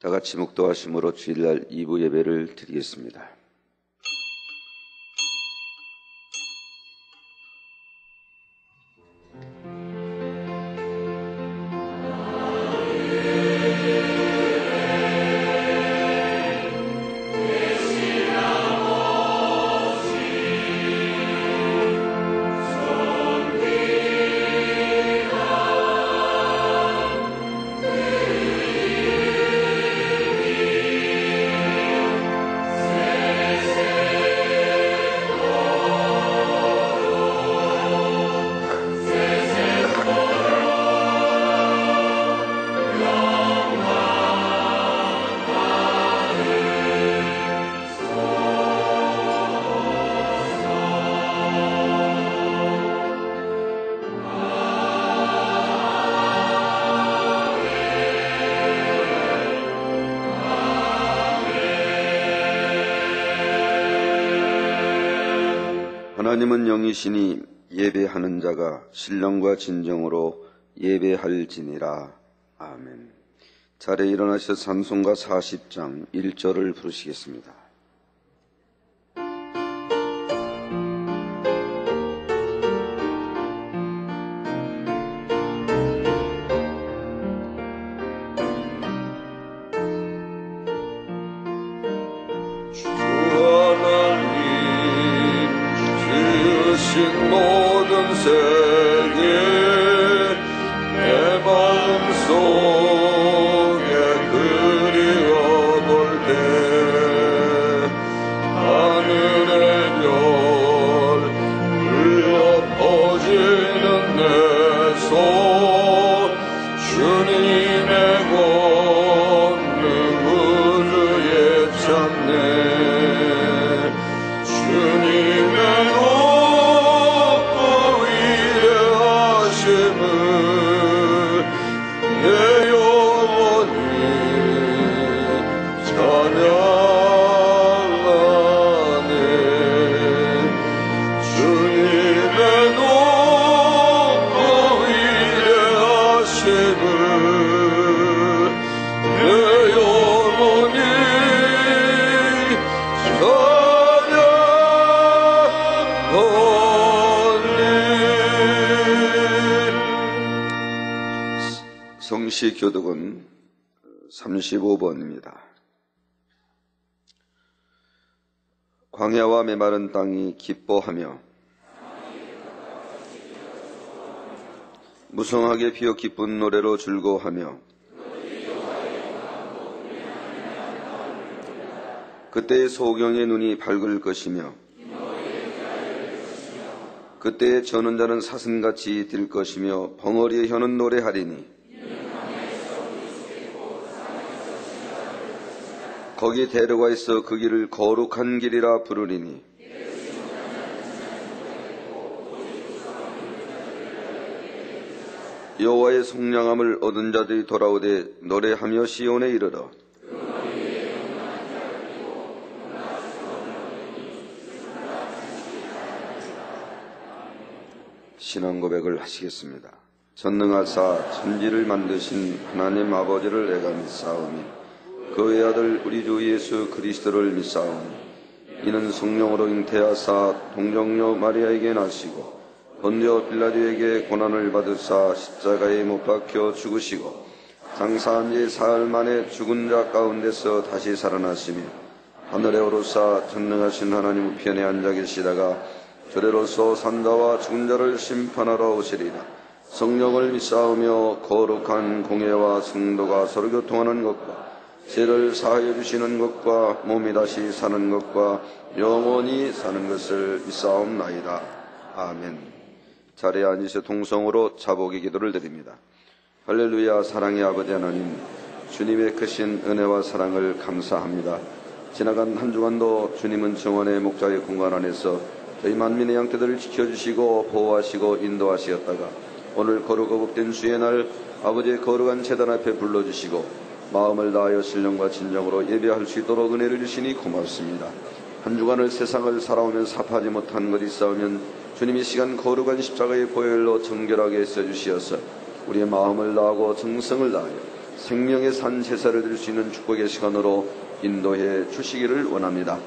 다 같이 묵도하심으로 주일날 2부 예배를 드리겠습니다. 하나님은 영이시니 예배하는 자가 신령과 진정으로 예배할지니라. 아멘. 자리에 일어나셔서 찬송가 40장 1절을 부르시겠습니다. 모든 세계 내 마음속에 그리워볼 때 하늘의 별 흘러 퍼지는 내 손 주님의 권능 우주에 찾네. 주님의 내 영혼이 찬양하네. 주님의 높고 위대하심을 내 영혼이 찬양하네. 성시교독은 35번입니다. 광야와 메마른 땅이 기뻐하며 무성하게 피어 기쁜 노래로 즐거워하며 그때의 소경의 눈이 밝을 것이며 그때의 저는 자는 사슴같이 뛸 것이며 벙어리의 혀는 노래하리니 거기 대로가 있어 그 길을 거룩한 길이라 부르리니 여호와의 속량함을 얻은 자들이 돌아오되 노래하며 시온에 이르러 신앙 고백을 하시겠습니다. 전능하사 천지를 만드신 하나님 아버지를 내가 믿사오니 그의 아들 우리 주 예수 그리스도를 믿사오니 이는 성령으로 잉태하사 동정녀 마리아에게 나시고 본디오 빌라도에게 고난을 받으사 십자가에 못 박혀 죽으시고 장사한 지 사흘 만에 죽은 자 가운데서 다시 살아나시며 하늘에 오르사 전능하신 하나님 우편에 앉아 계시다가 저래로서 산자와 죽은 자를 심판하러 오시리라. 성령을 믿사오며 거룩한 공예와 성도가 서로 교통하는 것과 죄를 사하여 주시는 것과 몸이 다시 사는 것과 영원히 사는 것을 믿사옵나이다. 아멘. 자리에 앉으셔 통성으로 자복의 기도를 드립니다. 할렐루야. 사랑의 아버지 하나님, 주님의 크신 은혜와 사랑을 감사합니다. 지나간 한 주간도 주님은 정원의 목자의 공간 안에서 저희 만민의 양떼들을 지켜주시고 보호하시고 인도하시었다가 오늘 거룩 어복된 주의 날 아버지의 거룩한 제단 앞에 불러주시고 마음을 다하여 신령과 진정으로 예배할 수 있도록 은혜를 주시니 고맙습니다. 한 주간을 세상을 살아오면서 합하지 못한 것이 있사오면 주님 이 시간 거룩한 십자가의 보혈로 정결하게 써주시어서 우리의 마음을 다하고 정성을 다하여 생명의 산 제사를 드릴 수 있는 축복의 시간으로 인도해 주시기를 원합니다.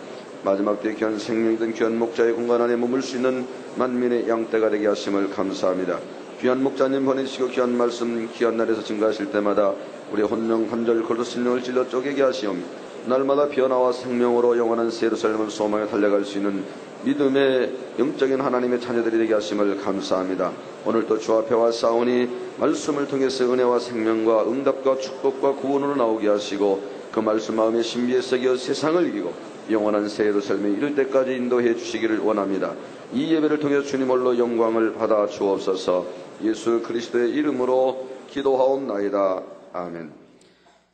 마지막 때 귀한 생명이든 귀한 목자의 공간 안에 머물 수 있는 만민의 양떼가 되게 하심을 감사합니다. 귀한 목자님 보내시고 귀한 말씀 귀한 날에서 증가하실 때마다 우리 혼명 한절 걸어 심령을 찔러 쪼개게 하시오며 날마다 변화와 생명으로 영원한 새 예루살렘을 소망해 달려갈 수 있는 믿음의 영적인 하나님의 자녀들이 되게 하심을 감사합니다. 오늘도 주 앞에 와 싸우니 말씀을 통해서 은혜와 생명과 응답과 축복과 구원으로 나오게 하시고 그 말씀 마음의 신비에 새겨 세상을 이기고 영원한 새 예루살렘에 이를 때까지 인도해 주시기를 원합니다. 이 예배를 통해 주님 홀로 영광을 받아 주옵소서. 예수 그리스도의 이름으로 기도하옵나이다. 아멘.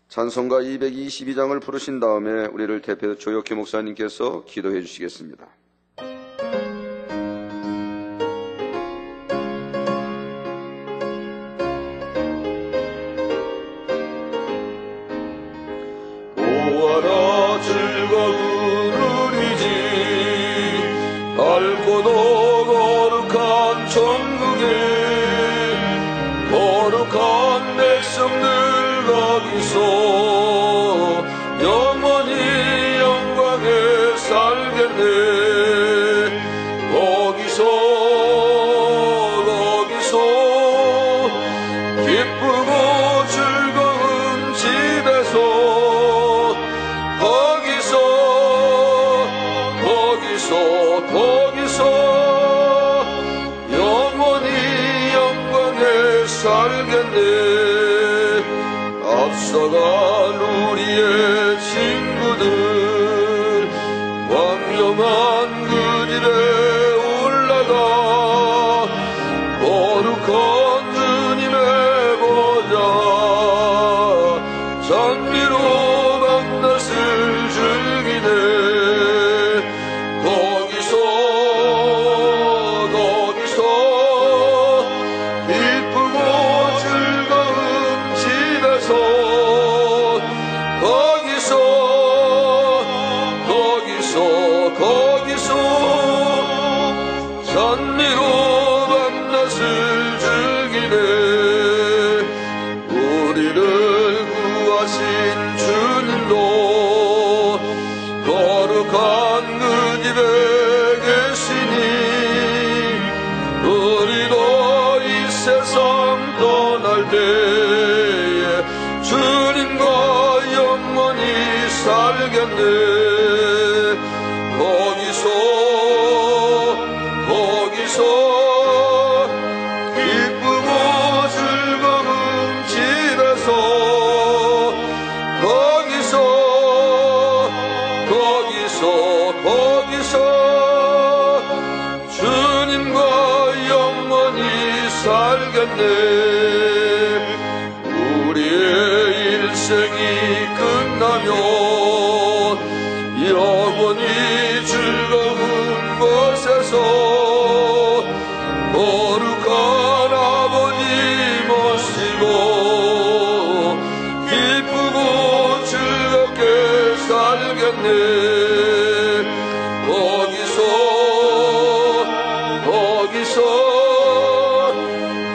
찬송가 222장을 부르신 다음에 우리를 대표해 조혁희 목사님께서 기도해 주시겠습니다. 오와라 즐거운 우리 집 밝고도 거룩한 천국에 거룩한 백성들 거기서 영원히 영광에 살겠네. 거기서 기쁘고 즐거운 집에서 거기서 영원히 영광에 살겠네. 앞서간 우리의 친구들 광명한 그 집에 올라가 거룩한 주님의 보좌 찬미로 밤낮을 즐기네. 거기서 기쁘고 즐거운 집에서 거기서 찬미로 밤낮을 즐기네. 우리를 구하신 주님도 거룩한 그 집에 계시니 우리도 이 세상 떠날 때에 주님과 영원히 살겠네. 거기서 기쁘고 즐거운 집에서 거기서 주님과 영원히 살겠네. 우리의 일생이 끝나면 영원히 즐거운 곳에서 거룩한 아버지 모시고 기쁘고 즐겁게 살겠네. 거기서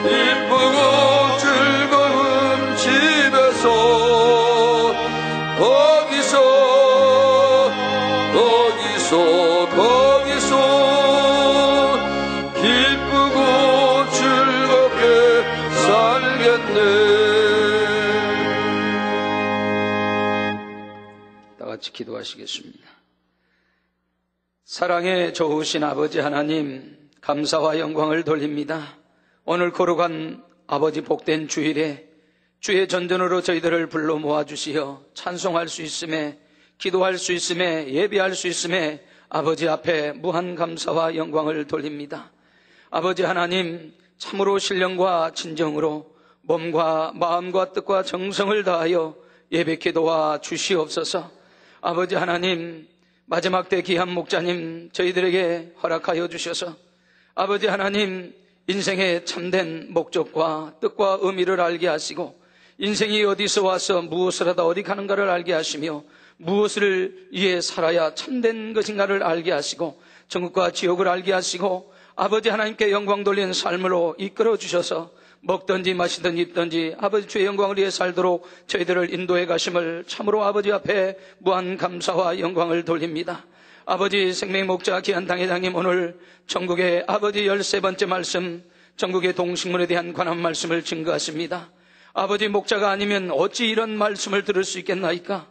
기쁘고 즐거운 집에서 거기서 기쁘고 즐겁게 살겠네. 다 같이 기도하시겠습니다. 사랑의 좋으신 아버지 하나님, 감사와 영광을 돌립니다. 오늘 거룩한 아버지 복된 주일에 주의 전전으로 저희들을 불러 모아주시어 찬송할 수 있음에, 기도할 수 있음에, 예배할 수 있음에 아버지 앞에 무한 감사와 영광을 돌립니다. 아버지 하나님, 참으로 신령과 진정으로 몸과 마음과 뜻과 정성을 다하여 예배케 도와 주시옵소서. 아버지 하나님, 마지막 때 귀한 목자님 저희들에게 허락하여 주셔서 아버지 하나님, 인생의 참된 목적과 뜻과 의미를 알게 하시고 인생이 어디서 와서 무엇을 하다 어디 가는가를 알게 하시며 무엇을 위해 살아야 참된 것인가를 알게 하시고 천국과 지옥을 알게 하시고 아버지 하나님께 영광 돌리는 삶으로 이끌어 주셔서 먹든지 마시든지 입든지 아버지 주의 영광을 위해 살도록 저희들을 인도해 가심을 참으로 아버지 앞에 무한 감사와 영광을 돌립니다. 아버지 생명 목자 귀한 당회장님, 오늘 전국의 아버지 13번째 말씀, 전국의 동식물에 대한 관한 말씀을 증거하십니다. 아버지 목자가 아니면 어찌 이런 말씀을 들을 수 있겠나이까?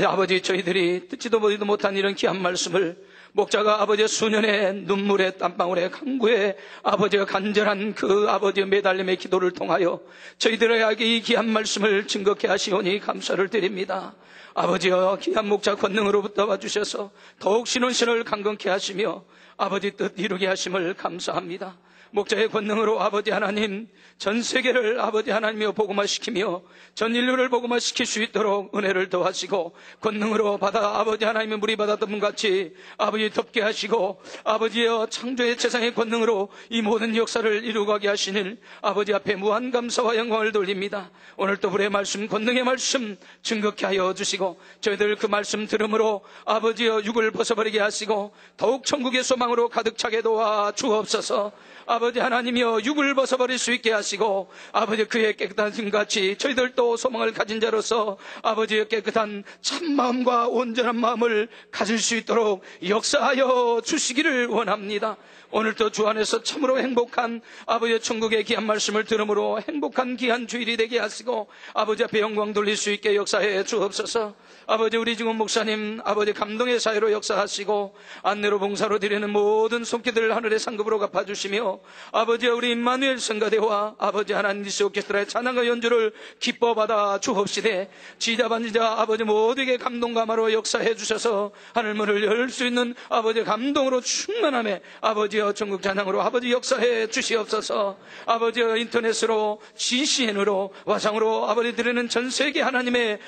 아버지 저희들이 듣지도 보지도 못한 이런 귀한 말씀을 목자가 아버지의 수년의 눈물의 땀방울의 강구에 아버지가 간절한 그 아버지의 매달림의 기도를 통하여 저희들에게 이 귀한 말씀을 증거케 하시오니 감사를 드립니다. 아버지여, 귀한 목자 권능으로부터 와주셔서 더욱 신혼신을 강건케 하시며 아버지 뜻 이루게 하심을 감사합니다. 목자의 권능으로 아버지 하나님, 전 세계를 아버지 하나님이여 복음화시키며 전 인류를 복음화시킬 수 있도록 은혜를 더하시고 권능으로 받아 아버지 하나님의 물이 받았던 분같이 아버지 덮게 하시고 아버지여 창조의 세상의 권능으로 이 모든 역사를 이루어가게 하시는 아버지 앞에 무한 감사와 영광을 돌립니다. 오늘 또 불의 말씀, 권능의 말씀 증거케 하여 주시고 저희들 그 말씀 들음으로 아버지여 육을 벗어버리게 하시고 더욱 천국의 소망으로 가득 차게 도와 주옵소서. 아버지 하나님이여, 육을 벗어버릴 수 있게 하시고 아버지 그의 깨끗한 힘같이 저희들도 소망을 가진 자로서 아버지의 깨끗한 참마음과 온전한 마음을 가질 수 있도록 역사하여 주시기를 원합니다. 오늘도 주 안에서 참으로 행복한 아버지의 천국의 귀한 말씀을 들음으로 행복한 귀한 주일이 되게 하시고 아버지 앞에 영광 돌릴 수 있게 역사해 주옵소서. 아버지 우리 지금 목사님 아버지 감동의 사회로 역사하시고 안내로 봉사로 드리는 모든 손길들을 하늘의 상급으로 갚아주시며 아버지 우리 임마누엘 성가대와 아버지 하나님 니스 오케스트라의 찬양과 연주를 기뻐 받아 주옵시되 지자반지자 아버지 모두에게 감동과 마로 역사해 주셔서 하늘문을 열 수 있는 아버지 감동으로 충만함에 아버지여 전국 찬양으로 아버지 역사해 주시옵소서. 아버지여 인터넷으로 GCN으로 화상으로 아버지 드리는 전 세계 하나님의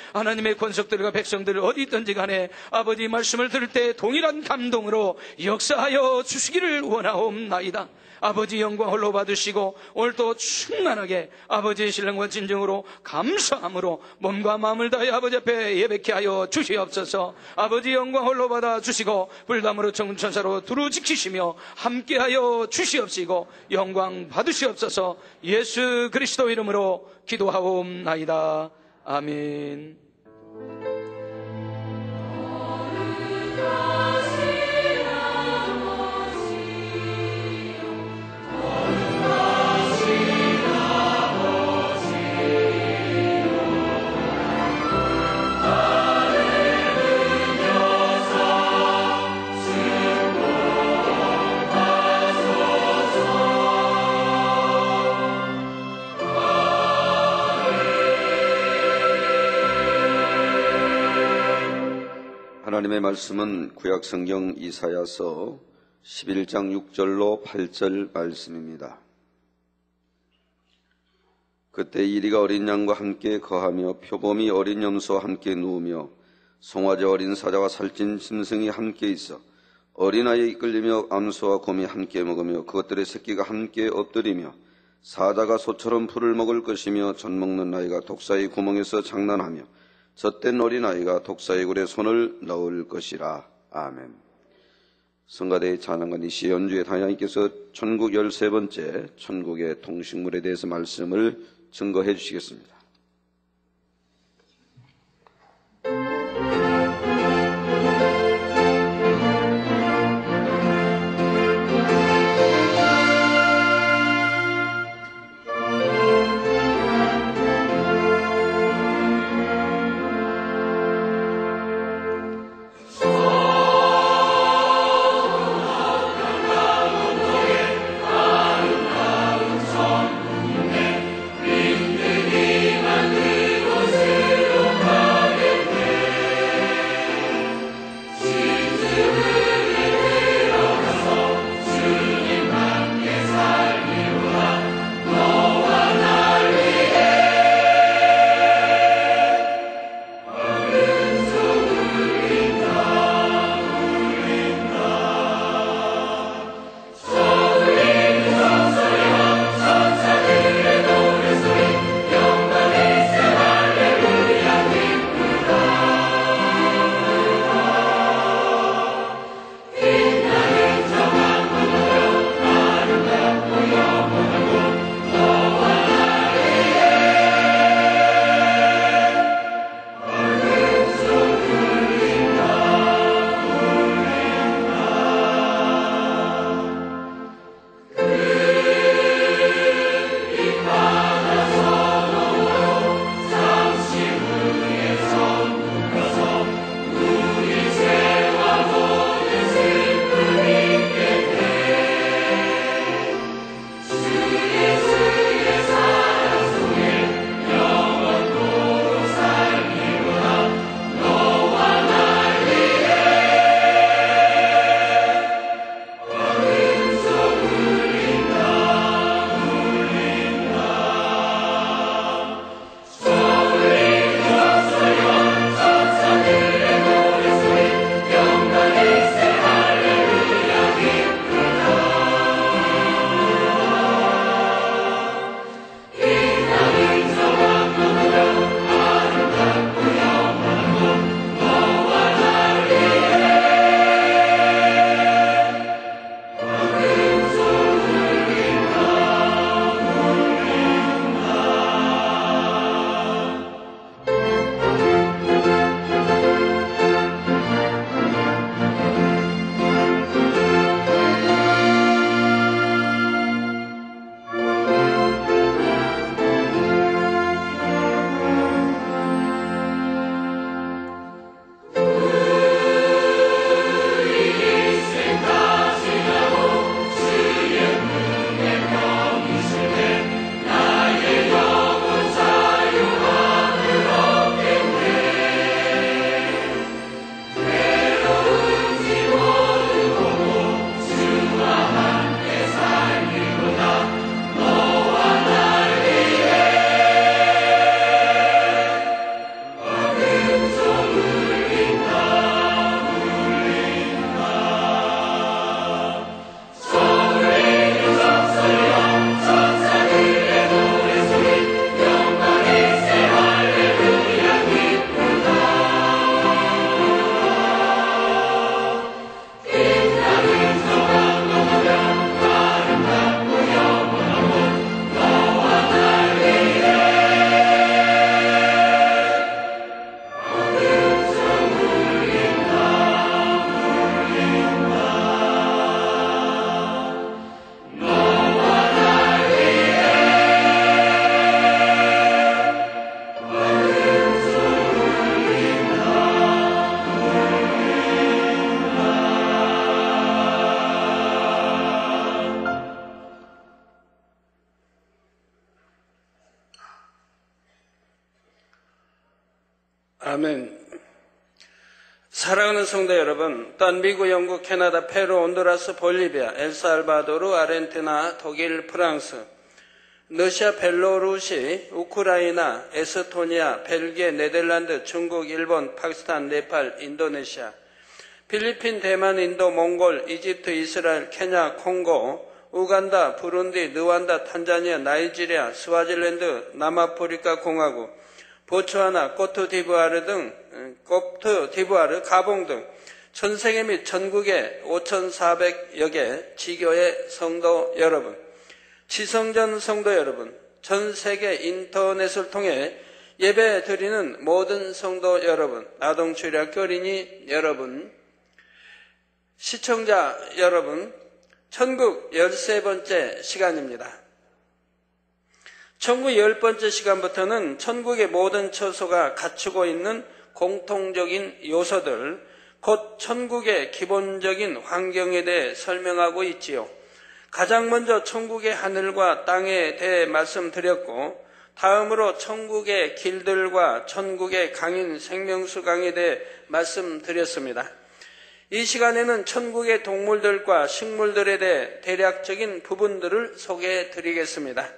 권속들과 백성들 어디 있든지 간에 아버지 말씀을 들을 때 동일한 감동으로 역사하여 주시기를 원하옵나이다. 아버지 영광 홀로 받으시고 오늘도 충만하게 아버지의 신령과 진정으로 감사함으로 몸과 마음을 다해 아버지 앞에 예배케 하여 주시옵소서. 아버지 영광 홀로 받아 주시고 불담으로 천사로 두루 지키시며 함께하여 주시옵시고 영광 받으시옵소서. 예수 그리스도 이름으로 기도하옵나이다. 아멘. 하나님의 말씀은 구약성경 이사야서 11장 6절로 8절 말씀입니다. 그때 이리가 어린 양과 함께 거하며 표범이 어린 염소와 함께 누우며 송아지 어린 사자와 살찐 짐승이 함께 있어 어린아이에 이끌리며 암소와 곰이 함께 먹으며 그것들의 새끼가 함께 엎드리며 사자가 소처럼 풀을 먹을 것이며 젖 먹는 아이가 독사의 구멍에서 장난하며 젖된 어린아이가 독사의 굴에 손을 넣을 것이라. 아멘. 성가대의 찬양가 니시 연주의 당회장님께서 천국 13번째 천국의 동식물에 대해서 말씀을 증거해 주시겠습니다. 빈들이 사랑하는 성도 여러분, 또한 미국, 영국, 캐나다, 페루, 온두라스, 볼리비아, 엘살바도르, 아르헨티나, 독일, 프랑스, 러시아, 벨로루시, 우크라이나, 에스토니아, 벨기에, 네덜란드, 중국, 일본, 파키스탄, 네팔, 인도네시아, 필리핀, 대만, 인도, 몽골, 이집트, 이스라엘, 케냐, 콩고, 우간다, 부룬디, 르완다, 탄자니아, 나이지리아, 스와질랜드, 남아프리카 공화국, 보츠와나, 코트디부아르, 가봉 등 전 세계 및 전국의 5,400여 개 지교의 성도 여러분, 지성전 성도 여러분, 전 세계 인터넷을 통해 예배 드리는 모든 성도 여러분, 아동주일학교 어린이 여러분, 시청자 여러분, 천국 13번째 시간입니다. 천국 10번째 시간부터는 천국의 모든 처소가 갖추고 있는 공통적인 요소들, 곧 천국의 기본적인 환경에 대해 설명하고 있지요. 가장 먼저 천국의 하늘과 땅에 대해 말씀드렸고, 다음으로 천국의 길들과 천국의 강인 생명수 강에 대해 말씀드렸습니다. 이 시간에는 천국의 동물들과 식물들에 대해 대략적인 부분들을 소개해 드리겠습니다.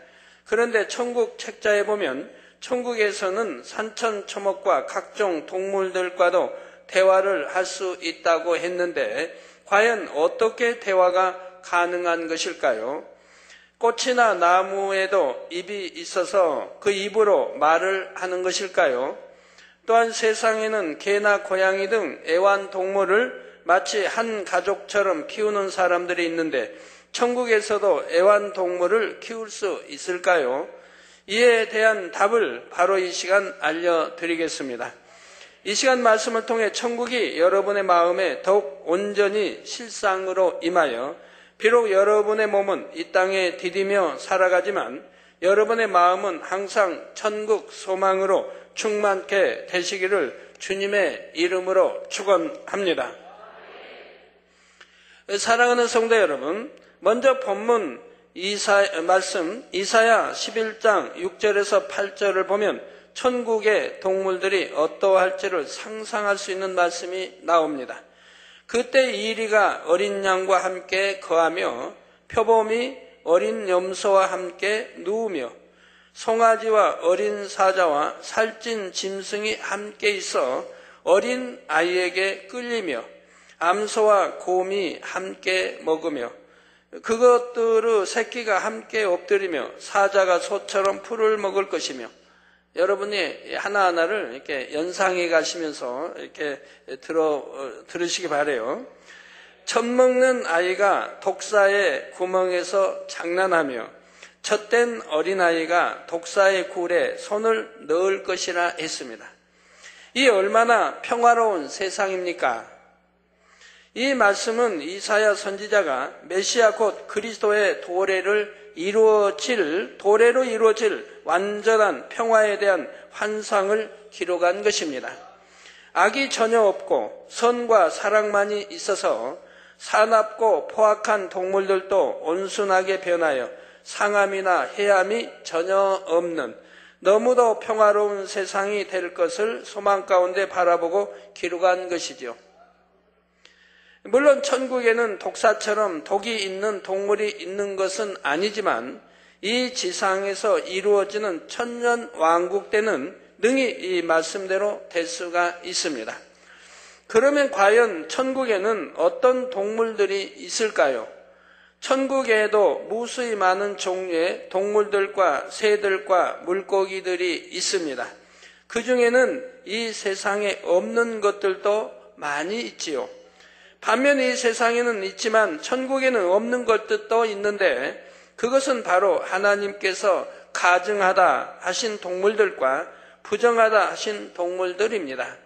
그런데 천국 책자에 보면 천국에서는 산천초목과 각종 동물들과도 대화를 할 수 있다고 했는데 과연 어떻게 대화가 가능한 것일까요? 꽃이나 나무에도 입이 있어서 그 입으로 말을 하는 것일까요? 또한 세상에는 개나 고양이 등 애완동물을 마치 한 가족처럼 키우는 사람들이 있는데 천국에서도 애완동물을 키울 수 있을까요? 이에 대한 답을 바로 이 시간 알려드리겠습니다. 이 시간 말씀을 통해 천국이 여러분의 마음에 더욱 온전히 실상으로 임하여 비록 여러분의 몸은 이 땅에 디디며 살아가지만 여러분의 마음은 항상 천국 소망으로 충만케 되시기를 주님의 이름으로 축원합니다. 사랑하는 성도 여러분, 먼저 본문 말씀 이사야 11장 6절에서 8절을 보면 천국의 동물들이 어떠할지를 상상할 수 있는 말씀이 나옵니다. 그때 이리가 어린 양과 함께 거하며 표범이 어린 염소와 함께 누우며 송아지와 어린 사자와 살찐 짐승이 함께 있어 어린 아이에게 끌리며 암소와 곰이 함께 먹으며 그것들의 새끼가 함께 엎드리며 사자가 소처럼 풀을 먹을 것이며, 여러분이 하나하나를 이렇게 연상해 가시면서 이렇게 들으시기 바라요. 젖 먹는 아이가 독사의 구멍에서 장난하며 젖된 어린아이가 독사의 굴에 손을 넣을 것이라 했습니다. 이 얼마나 평화로운 세상입니까? 이 말씀은 이사야 선지자가 메시아 곧 그리스도의 도래로 이루어질 완전한 평화에 대한 환상을 기록한 것입니다. 악이 전혀 없고 선과 사랑만이 있어서 사납고 포악한 동물들도 온순하게 변하여 상함이나 해함이 전혀 없는 너무도 평화로운 세상이 될 것을 소망 가운데 바라보고 기록한 것이죠. 물론 천국에는 독사처럼 독이 있는 동물이 있는 것은 아니지만 이 지상에서 이루어지는 천년 왕국 때는 능히 이 말씀대로 될 수가 있습니다. 그러면 과연 천국에는 어떤 동물들이 있을까요? 천국에도 무수히 많은 종류의 동물들과 새들과 물고기들이 있습니다. 그 중에는 이 세상에 없는 것들도 많이 있지요. 반면에 이 세상에는 있지만 천국에는 없는 것들도 있는데 그것은 바로 하나님께서 가증하다 하신 동물들과 부정하다 하신 동물들입니다.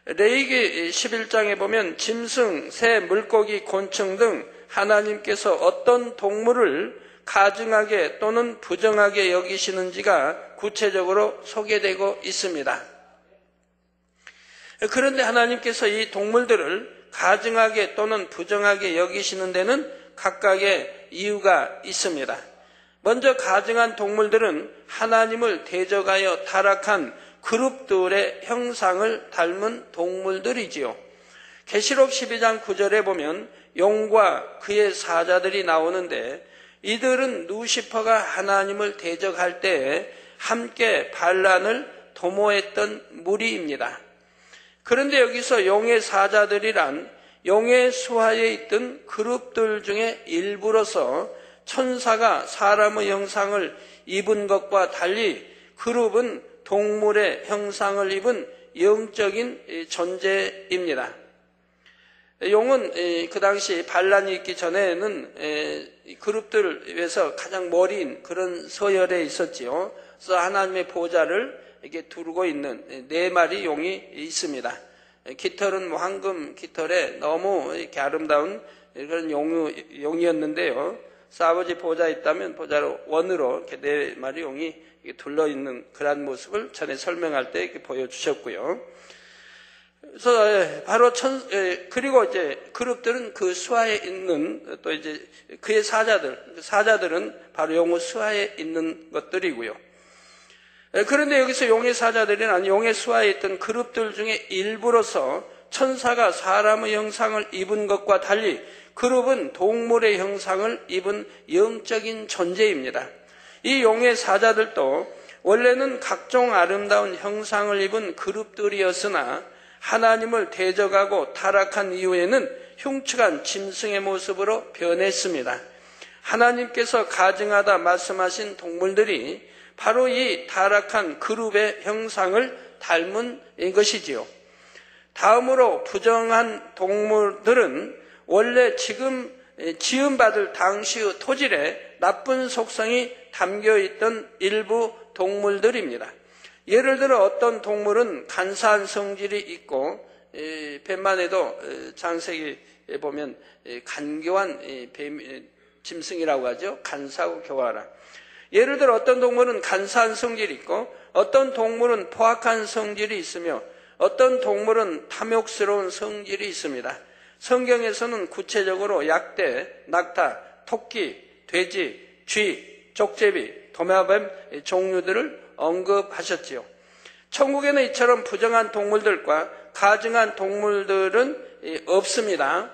레위기 11장에 보면 짐승, 새, 물고기, 곤충 등 하나님께서 어떤 동물을 가증하게 또는 부정하게 여기시는지가 구체적으로 소개되고 있습니다. 그런데 하나님께서 이 동물들을 가증하게 또는 부정하게 여기시는 데는 각각의 이유가 있습니다. 먼저 가증한 동물들은 하나님을 대적하여 타락한 그룹들의 형상을 닮은 동물들이지요. 계시록 12장 9절에 보면 용과 그의 사자들이 나오는데 이들은 루시퍼가 하나님을 대적할 때에 함께 반란을 도모했던 무리입니다. 그런데 여기서 용의 사자들이란 용의 수하에 있던 그룹들 중에 일부로서 천사가 사람의 형상을 입은 것과 달리 그룹은 동물의 형상을 입은 영적인 존재입니다. 용은 그 당시 반란이 있기 전에는 그룹들에서 가장 머리인 그런 서열에 있었지요. 그래서 하나님의 보좌를 이렇게 두르고 있는 4마리 용이 있습니다. 깃털은 황금 깃털에 너무 이렇게 아름다운 그런 용이었는데요. 그래서 아버지 보좌에 있다면 보좌로 원으로 이렇게 4마리 용이 둘러있는 그런 모습을 전에 설명할 때 이렇게 보여주셨고요. 그래서 바로 그리고 이제 그룹들은 그 수하에 있는 또 이제 그의 사자들은 바로 용의 수하에 있는 것들이고요. 그런데 여기서 용의 사자들은 아니 용의 수하에 있던 그룹들 중에 일부로서 천사가 사람의 형상을 입은 것과 달리 그룹은 동물의 형상을 입은 영적인 존재입니다. 이 용의 사자들도 원래는 각종 아름다운 형상을 입은 그룹들이었으나 하나님을 대적하고 타락한 이후에는 흉측한 짐승의 모습으로 변했습니다. 하나님께서 가증하다 말씀하신 동물들이 바로 이 타락한 그룹의 형상을 닮은 것이지요. 다음으로 부정한 동물들은 원래 지금 지음받을 당시의 토질에 나쁜 속성이 담겨있던 일부 동물들입니다. 예를 들어 어떤 동물은 간사한 성질이 있고 뱀만 해도 창세기에 보면 간교한 짐승이라고 하죠. 간사하고 교활한. 예를 들어 어떤 동물은 간사한 성질이 있고 어떤 동물은 포악한 성질이 있으며 어떤 동물은 탐욕스러운 성질이 있습니다. 성경에서는 구체적으로 약대, 낙타, 토끼, 돼지, 쥐, 족제비, 도마뱀 종류들을 언급하셨지요. 천국에는 이처럼 부정한 동물들과 가증한 동물들은 없습니다.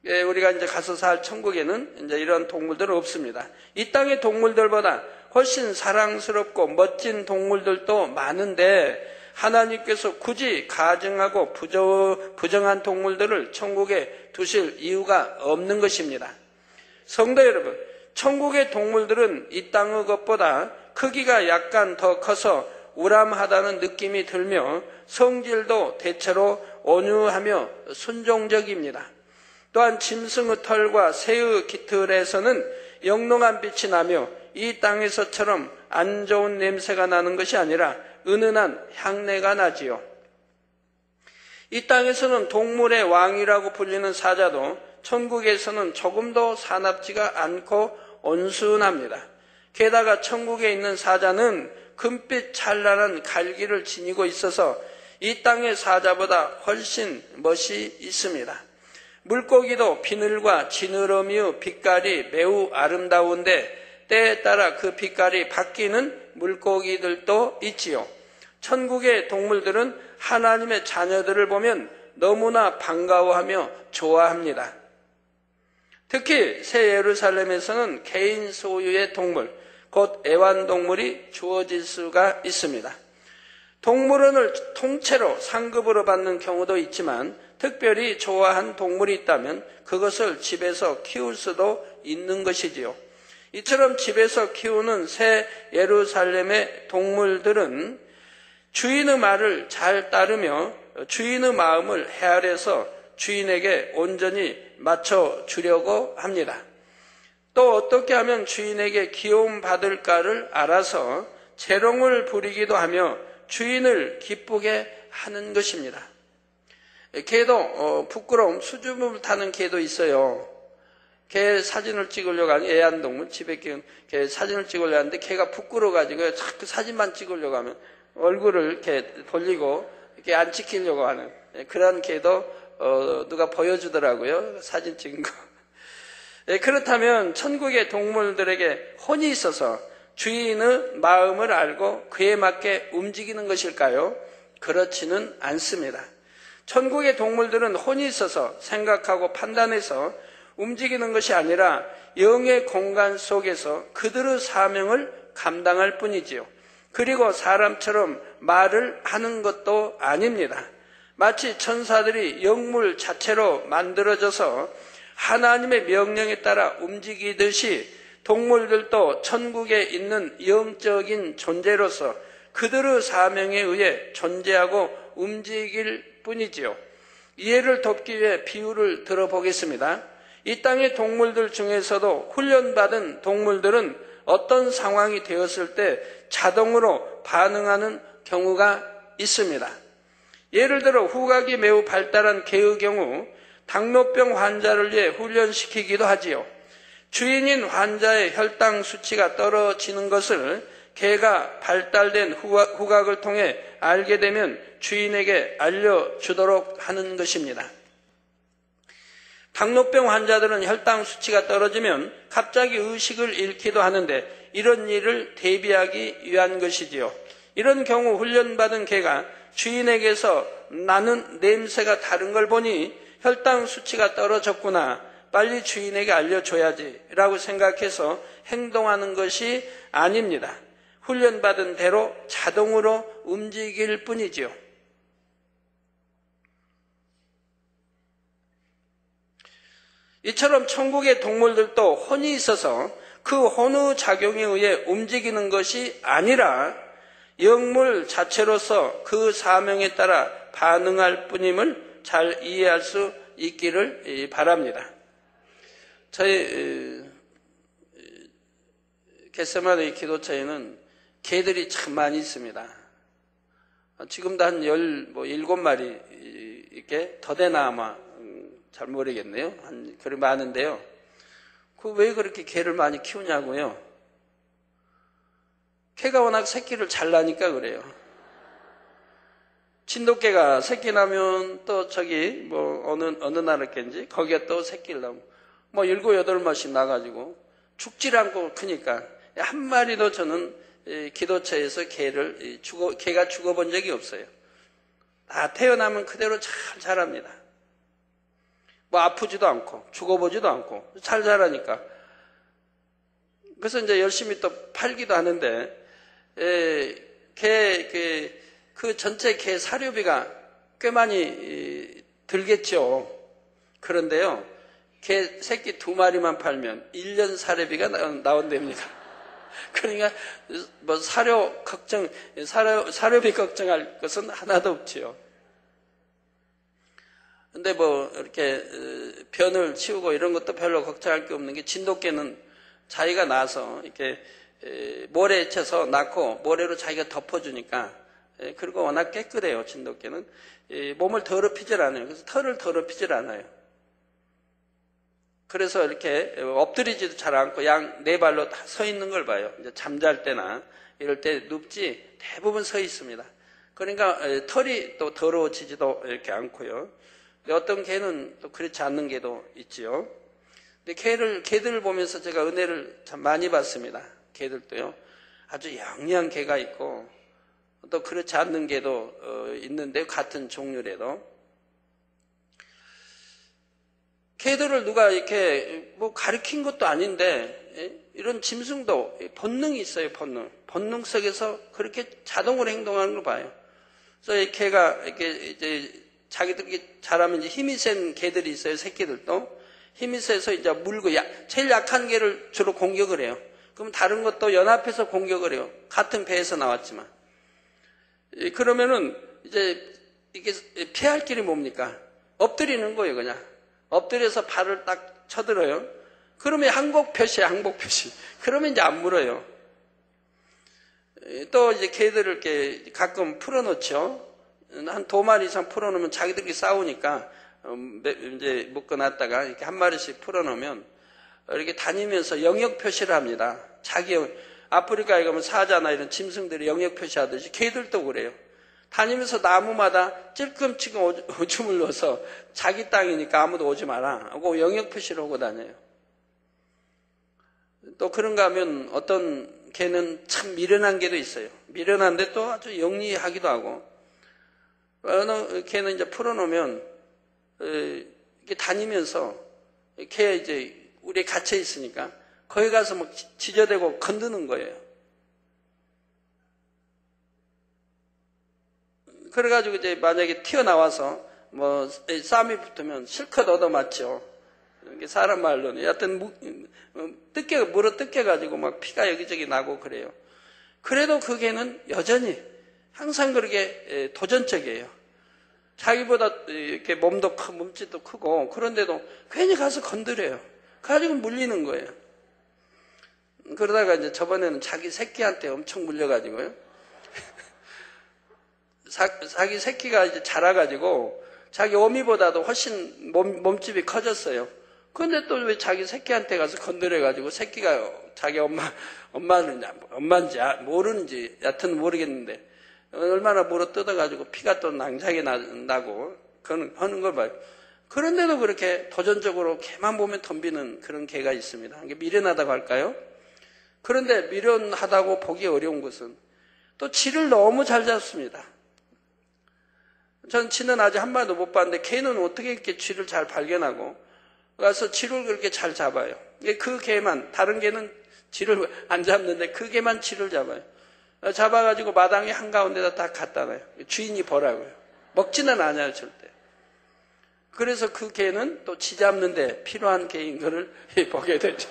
우리가 이제 가서 살 천국에는 이제 이런 동물들은 없습니다. 이 땅의 동물들보다 훨씬 사랑스럽고 멋진 동물들도 많은데 하나님께서 굳이 가증하고 부정한 동물들을 천국에 두실 이유가 없는 것입니다. 성도 여러분, 천국의 동물들은 이 땅의 것보다 크기가 약간 더 커서 우람하다는 느낌이 들며 성질도 대체로 온유하며 순종적입니다. 또한 짐승의 털과 새의 깃털에서는 영롱한 빛이 나며 이 땅에서처럼 안 좋은 냄새가 나는 것이 아니라 은은한 향내가 나지요. 이 땅에서는 동물의 왕이라고 불리는 사자도 천국에서는 조금도 사납지가 않고 온순합니다. 게다가 천국에 있는 사자는 금빛 찬란한 갈기를 지니고 있어서 이 땅의 사자보다 훨씬 멋이 있습니다. 물고기도 비늘과 지느러미의 빛깔이 매우 아름다운데 때에 따라 그 빛깔이 바뀌는 물고기들도 있지요. 천국의 동물들은 하나님의 자녀들을 보면 너무나 반가워하며 좋아합니다. 특히 새 예루살렘에서는 개인 소유의 동물, 곧 애완동물이 주어질 수가 있습니다. 동물원을 통째로 상급으로 받는 경우도 있지만 특별히 좋아한 동물이 있다면 그것을 집에서 키울 수도 있는 것이지요. 이처럼 집에서 키우는 새 예루살렘의 동물들은 주인의 말을 잘 따르며 주인의 마음을 헤아려서 주인에게 온전히 맞춰주려고 합니다. 또 어떻게 하면 주인에게 귀여움 받을까를 알아서 재롱을 부리기도 하며 주인을 기쁘게 하는 것입니다. 개도 부끄러움, 수줍음을 타는 개도 있어요. 개 사진을 찍으려고 하는 애완동물, 집에 키운 개 사진을 찍으려고 하는데 개가 부끄러워가지고 자꾸 사진만 찍으려고 하면 얼굴을 이렇게 돌리고 이렇게 안 찍히려고 하는 그런 개도 누가 보여주더라고요. 사진 찍은 거. 그렇다면 천국의 동물들에게 혼이 있어서 주인의 마음을 알고 그에 맞게 움직이는 것일까요? 그렇지는 않습니다. 천국의 동물들은 혼이 있어서 생각하고 판단해서 움직이는 것이 아니라 영의 공간 속에서 그들의 사명을 감당할 뿐이지요. 그리고 사람처럼 말을 하는 것도 아닙니다. 마치 천사들이 영물 자체로 만들어져서 하나님의 명령에 따라 움직이듯이 동물들도 천국에 있는 영적인 존재로서 그들의 사명에 의해 존재하고 움직일 뿐이지요. 이해를 돕기 위해 비유를 들어보겠습니다. 이 땅의 동물들 중에서도 훈련받은 동물들은 어떤 상황이 되었을 때 자동으로 반응하는 경우가 있습니다. 예를 들어 후각이 매우 발달한 개의 경우 당뇨병 환자를 위해 훈련시키기도 하지요. 주인인 환자의 혈당 수치가 떨어지는 것을 개가 발달된 후각을 통해 알게 되면 주인에게 알려주도록 하는 것입니다. 당뇨병 환자들은 혈당 수치가 떨어지면 갑자기 의식을 잃기도 하는데 이런 일을 대비하기 위한 것이지요. 이런 경우 훈련받은 개가 주인에게서 나는 냄새가 다른 걸 보니 혈당 수치가 떨어졌구나. 빨리 주인에게 알려줘야지 라고 생각해서 행동하는 것이 아닙니다. 훈련받은 대로 자동으로 움직일 뿐이지요. 이처럼 천국의 동물들도 혼이 있어서 그 혼의 작용에 의해 움직이는 것이 아니라 영물 자체로서 그 사명에 따라 반응할 뿐임을 잘 이해할 수 있기를 바랍니다. 저희 겟세마네 기도처에는 개들이 참 많이 있습니다. 지금도 한 17마리 이렇게 더 되나 아마 잘 모르겠네요. 그리 많은데요. 왜 그렇게 개를 많이 키우냐고요? 개가 워낙 새끼를 잘 나니까 그래요. 진돗개가 새끼 나면 또 저기 어느 나라겠지? 거기에 또 새끼를 나면 7, 8마리씩 나가지고 죽질 않고 크니까 한 마리도 저는 기도처에서 개가 죽어본 적이 없어요. 다 태어나면 그대로 잘 자랍니다. 아프지도 않고 죽어보지도 않고 잘 자라니까. 그래서 이제 열심히 또 팔기도 하는데 그 전체 개 사료비가 꽤 많이 들겠죠. 그런데요, 개 새끼 2마리만 팔면 1년 사료비가 나온답니다. 그러니까 사료비 걱정할 것은 하나도 없지요. 근데 이렇게 변을 치우고 이런 것도 별로 걱정할 게 없는 게 진돗개는 자기가 나서 이렇게 모래에 쳐서 낳고 모래로 자기가 덮어주니까 그리고 워낙 깨끗해요. 진돗개는 몸을 더럽히질 않아요. 그래서 털을 더럽히질 않아요. 그래서 이렇게 엎드리지도 잘 않고 양 4발로 다 서 있는 걸 봐요. 이제 잠잘 때나 이럴 때 눕지 대부분 서 있습니다. 그러니까 털이 또 더러워지지도 이렇게 않고요. 어떤 개는 또 그렇지 않는 개도 있지요. 근데 개들을 보면서 제가 은혜를 참 많이 받습니다. 개들도요. 아주 영리한 개가 있고 또 그렇지 않는 개도 있는데 같은 종류래도. 개들을 누가 이렇게 가르친 것도 아닌데 이런 짐승도 본능이 있어요. 본능 속에서 그렇게 자동으로 행동하는 걸 봐요. 그래서 이 개가 이렇게 이제 자기들이 자라면 이제 힘이 센 개들이 있어요. 새끼들도 힘이 세서 이제 물고 제일 약한 개를 주로 공격을 해요. 그럼 다른 것도 연합해서 공격을 해요. 같은 배에서 나왔지만. 그러면은 이제 이게 피할 길이 뭡니까? 엎드리는 거예요, 그냥. 엎드려서 발을 딱 쳐들어요. 그러면 항복 표시. 그러면 이제 안 물어요. 또 이제 개들을 이렇게 가끔 풀어놓죠. 한 2마리 이상 풀어놓으면 자기들끼리 싸우니까 이제 묶어놨다가 이렇게 한 마리씩 풀어놓으면 이렇게 다니면서 영역 표시를 합니다. 아프리카에 가면 사자나 이런 짐승들이 영역 표시하듯이 개들도 그래요. 다니면서 나무마다 찔끔찔끔 오줌을 넣어서 자기 땅이니까 아무도 오지 마라 하고 영역 표시를 하고 다녀요. 또 그런가 하면 어떤 개는 참 미련한 개도 있어요. 미련한데 또 아주 영리하기도 하고, 어느 개는 이제 풀어놓으면 이렇게 다니면서 개 이제 우리에 갇혀 있으니까 거기 가서 막 지저대고 건드는 거예요. 그래가지고 이제 만약에 튀어나와서 뭐 싸움이 붙으면 실컷 얻어맞죠. 사람 말로는 여하튼 물어 뜯겨가지고 막 피가 여기저기 나고 그래요. 그래도 그 개는 여전히 항상 그렇게 도전적이에요. 자기보다 이렇게 몸도 몸짓도 크고, 그런데도 괜히 가서 건드려요. 가지고 물리는 거예요. 그러다가 이제 저번에는 자기 새끼한테 엄청 물려가지고요. 자기 새끼가 이제 자라가지고 자기 어미보다도 훨씬 몸집이 커졌어요. 그런데 또 왜 자기 새끼한테 가서 건드려가지고 새끼가 자기 엄마인지 모르는지 여튼 모르겠는데 얼마나 물어 뜯어가지고 피가 또 낭자게 나고 그런 하는 걸 봐요. 그런데도 그렇게 도전적으로 개만 보면 덤비는 그런 개가 있습니다. 이게 미련하다고 할까요? 그런데 미련하다고 보기 어려운 것은 또 쥐를 너무 잘 잡습니다. 전 쥐는 아직 한 마리도 못 봤는데 개는 어떻게 이렇게 쥐를 잘 발견하고 가서 쥐를 그렇게 잘 잡아요. 그 개만, 다른 개는 쥐를 안 잡는데 그 개만 쥐를 잡아요. 잡아가지고 마당에 한가운데다 딱 갖다 놔요. 주인이 보라고요. 먹지는 않아요, 절대. 그래서 그 개는 또 쥐 잡는데 필요한 개인 거를 보게 되죠.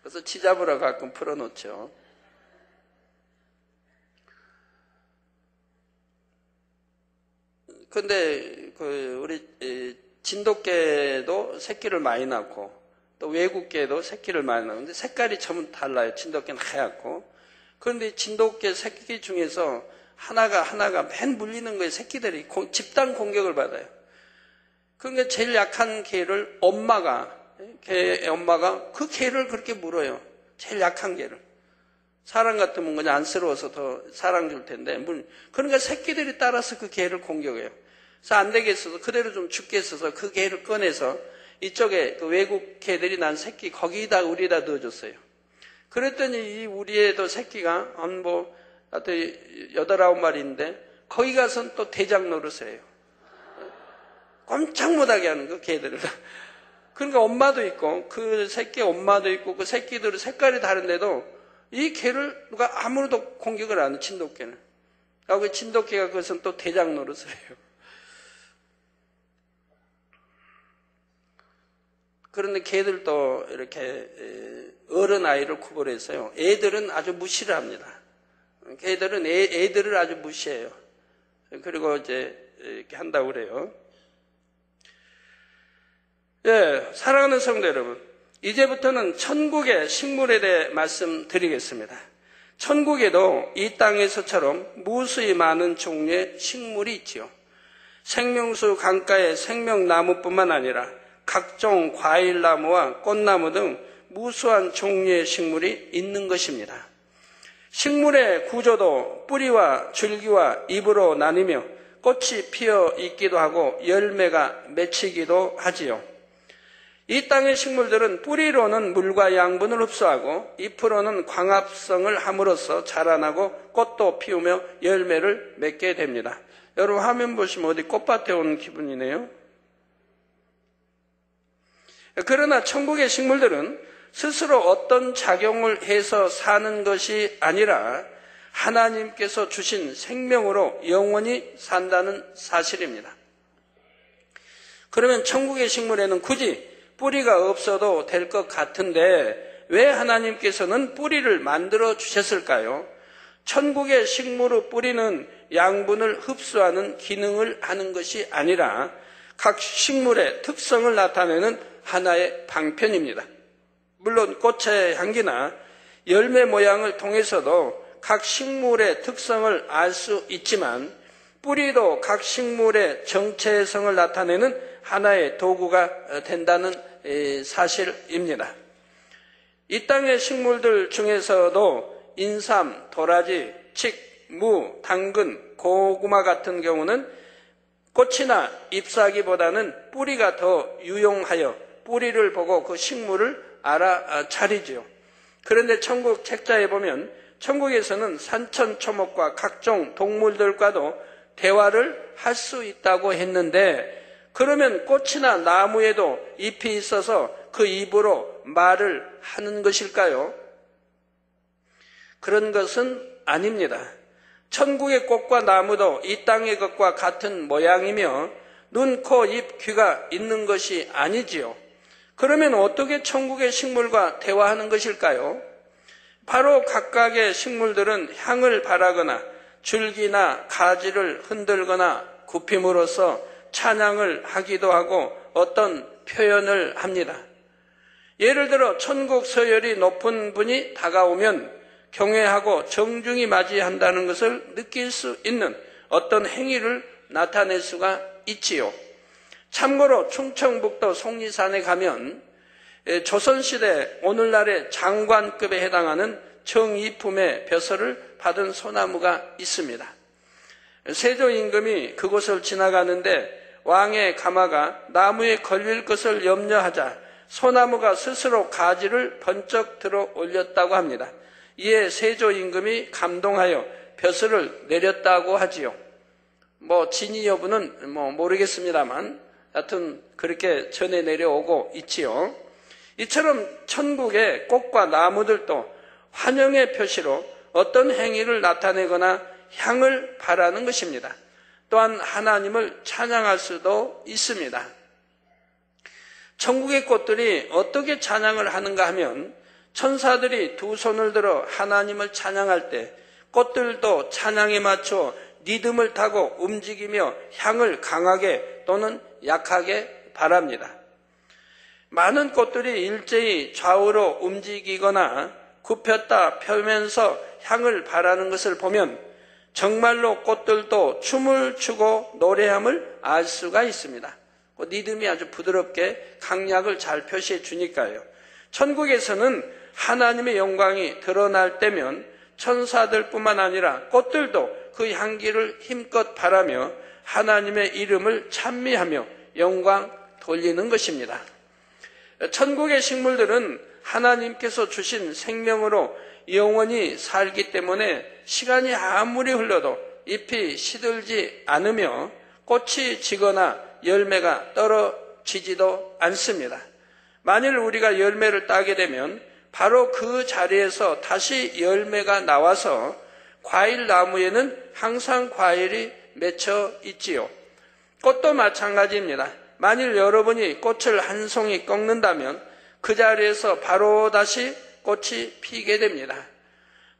그래서 쥐 잡으러 가끔 풀어놓죠. 근데 우리 진돗개도 새끼를 많이 낳고 또 외국개도 새끼를 많이 낳는데 색깔이 전부 달라요. 진돗개는 하얗고. 그런데 진돗개 새끼 중에서 하나가 맨 물리는 거에 새끼들이 집단 공격을 받아요. 그러니까 제일 약한 개를 개의 엄마가 그 개를 그렇게 물어요. 제일 약한 개를. 사람 같으면 그냥 안쓰러워서 더 사랑 줄 텐데. 그러니까 새끼들이 따라서 그 개를 공격해요. 그래서 안 되겠어서 그대로 좀 죽겠어서 그 개를 꺼내서 이쪽에 그 외국 개들이 난 새끼 거기다 우리에다 넣어줬어요. 그랬더니 이 우리에도 새끼가 하여튼 8, 9마리인데 거기 가서는 또 대장 노릇을 해요. 꼼짝 못하게 하는 거 개들을. 그러니까 엄마도 있고 그 새끼 엄마도 있고 그 새끼들은 색깔이 다른데도 이 개를 누가 아무도 공격을 안 해요. 진돗개는. 그리고 진돗개가 그것은 또 대장 노릇을 해요. 그런데 개들도 이렇게 어른 아이를 구별해서요. 애들은 아주 무시를 합니다. 개들은 애들을 아주 무시해요. 그리고 이제 이렇게 한다고 그래요. 예, 사랑하는 성도 여러분, 이제부터는 천국의 식물에 대해 말씀드리겠습니다. 천국에도 이 땅에서처럼 무수히 많은 종류의 식물이 있지요. 생명수 강가의 생명나무뿐만 아니라 각종 과일나무와 꽃나무 등 무수한 종류의 식물이 있는 것입니다. 식물의 구조도 뿌리와 줄기와 잎으로 나뉘며 꽃이 피어 있기도 하고 열매가 맺히기도 하지요. 이 땅의 식물들은 뿌리로는 물과 양분을 흡수하고 잎으로는 광합성을 함으로써 자라나고 꽃도 피우며 열매를 맺게 됩니다. 여러분 화면 보시면 어디 꽃밭에 온 기분이네요. 그러나 천국의 식물들은 스스로 어떤 작용을 해서 사는 것이 아니라 하나님께서 주신 생명으로 영원히 산다는 사실입니다. 그러면 천국의 식물에는 굳이 뿌리가 없어도 될 것 같은데 왜 하나님께서는 뿌리를 만들어 주셨을까요? 천국의 식물의 뿌리는 양분을 흡수하는 기능을 하는 것이 아니라 각 식물의 특성을 나타내는 하나의 방편입니다. 물론 꽃의 향기나 열매 모양을 통해서도 각 식물의 특성을 알 수 있지만 뿌리도 각 식물의 정체성을 나타내는 하나의 도구가 된다는 사실입니다. 이 땅의 식물들 중에서도 인삼, 도라지, 칡, 무, 당근, 고구마 같은 경우는 꽃이나 잎사귀보다는 뿌리가 더 유용하여 뿌리를 보고 그 식물을 알아차리지요. 그런데 천국 책자에 보면 천국에서는 산천초목과 각종 동물들과도 대화를 할 수 있다고 했는데, 그러면 꽃이나 나무에도 잎이 있어서 그 입으로 말을 하는 것일까요? 그런 것은 아닙니다. 천국의 꽃과 나무도 이 땅의 것과 같은 모양이며 눈, 코, 입, 귀가 있는 것이 아니지요. 그러면 어떻게 천국의 식물과 대화하는 것일까요? 바로 각각의 식물들은 향을 발하거나 줄기나 가지를 흔들거나 굽힘으로써 찬양을 하기도 하고 어떤 표현을 합니다. 예를 들어 천국 서열이 높은 분이 다가오면 경외하고 정중히 맞이한다는 것을 느낄 수 있는 어떤 행위를 나타낼 수가 있지요. 참고로 충청북도 속리산에 가면 조선시대 오늘날의 장관급에 해당하는 정이품의 벼슬을 받은 소나무가 있습니다. 세조 임금이 그곳을 지나가는데 왕의 가마가 나무에 걸릴 것을 염려하자 소나무가 스스로 가지를 번쩍 들어 올렸다고 합니다. 이에 세조 임금이 감동하여 벼슬을 내렸다고 하지요. 진위 여부는 모르겠습니다만 하여튼 그렇게 전해 내려오고 있지요. 이처럼 천국의 꽃과 나무들도 환영의 표시로 어떤 행위를 나타내거나 향을 발하는 것입니다. 또한 하나님을 찬양할 수도 있습니다. 천국의 꽃들이 어떻게 찬양을 하는가 하면 천사들이 두 손을 들어 하나님을 찬양할 때 꽃들도 찬양에 맞춰 리듬을 타고 움직이며 향을 강하게 또는 약하게 발합니다. 많은 꽃들이 일제히 좌우로 움직이거나 굽혔다 펴면서 향을 발하는 것을 보면 정말로 꽃들도 춤을 추고 노래함을 알 수가 있습니다. 리듬이 아주 부드럽게 강약을 잘 표시해 주니까요. 천국에서는 하나님의 영광이 드러날 때면 천사들뿐만 아니라 꽃들도 그 향기를 힘껏 바라며 하나님의 이름을 찬미하며 영광 돌리는 것입니다. 천국의 식물들은 하나님께서 주신 생명으로 영원히 살기 때문에 시간이 아무리 흘러도 잎이 시들지 않으며 꽃이 지거나 열매가 떨어지지도 않습니다. 만일 우리가 열매를 따게 되면 바로 그 자리에서 다시 열매가 나와서 과일 나무에는 항상 과일이 맺혀 있지요. 꽃도 마찬가지입니다. 만일 여러분이 꽃을 한 송이 꺾는다면 그 자리에서 바로 다시 꽃이 피게 됩니다.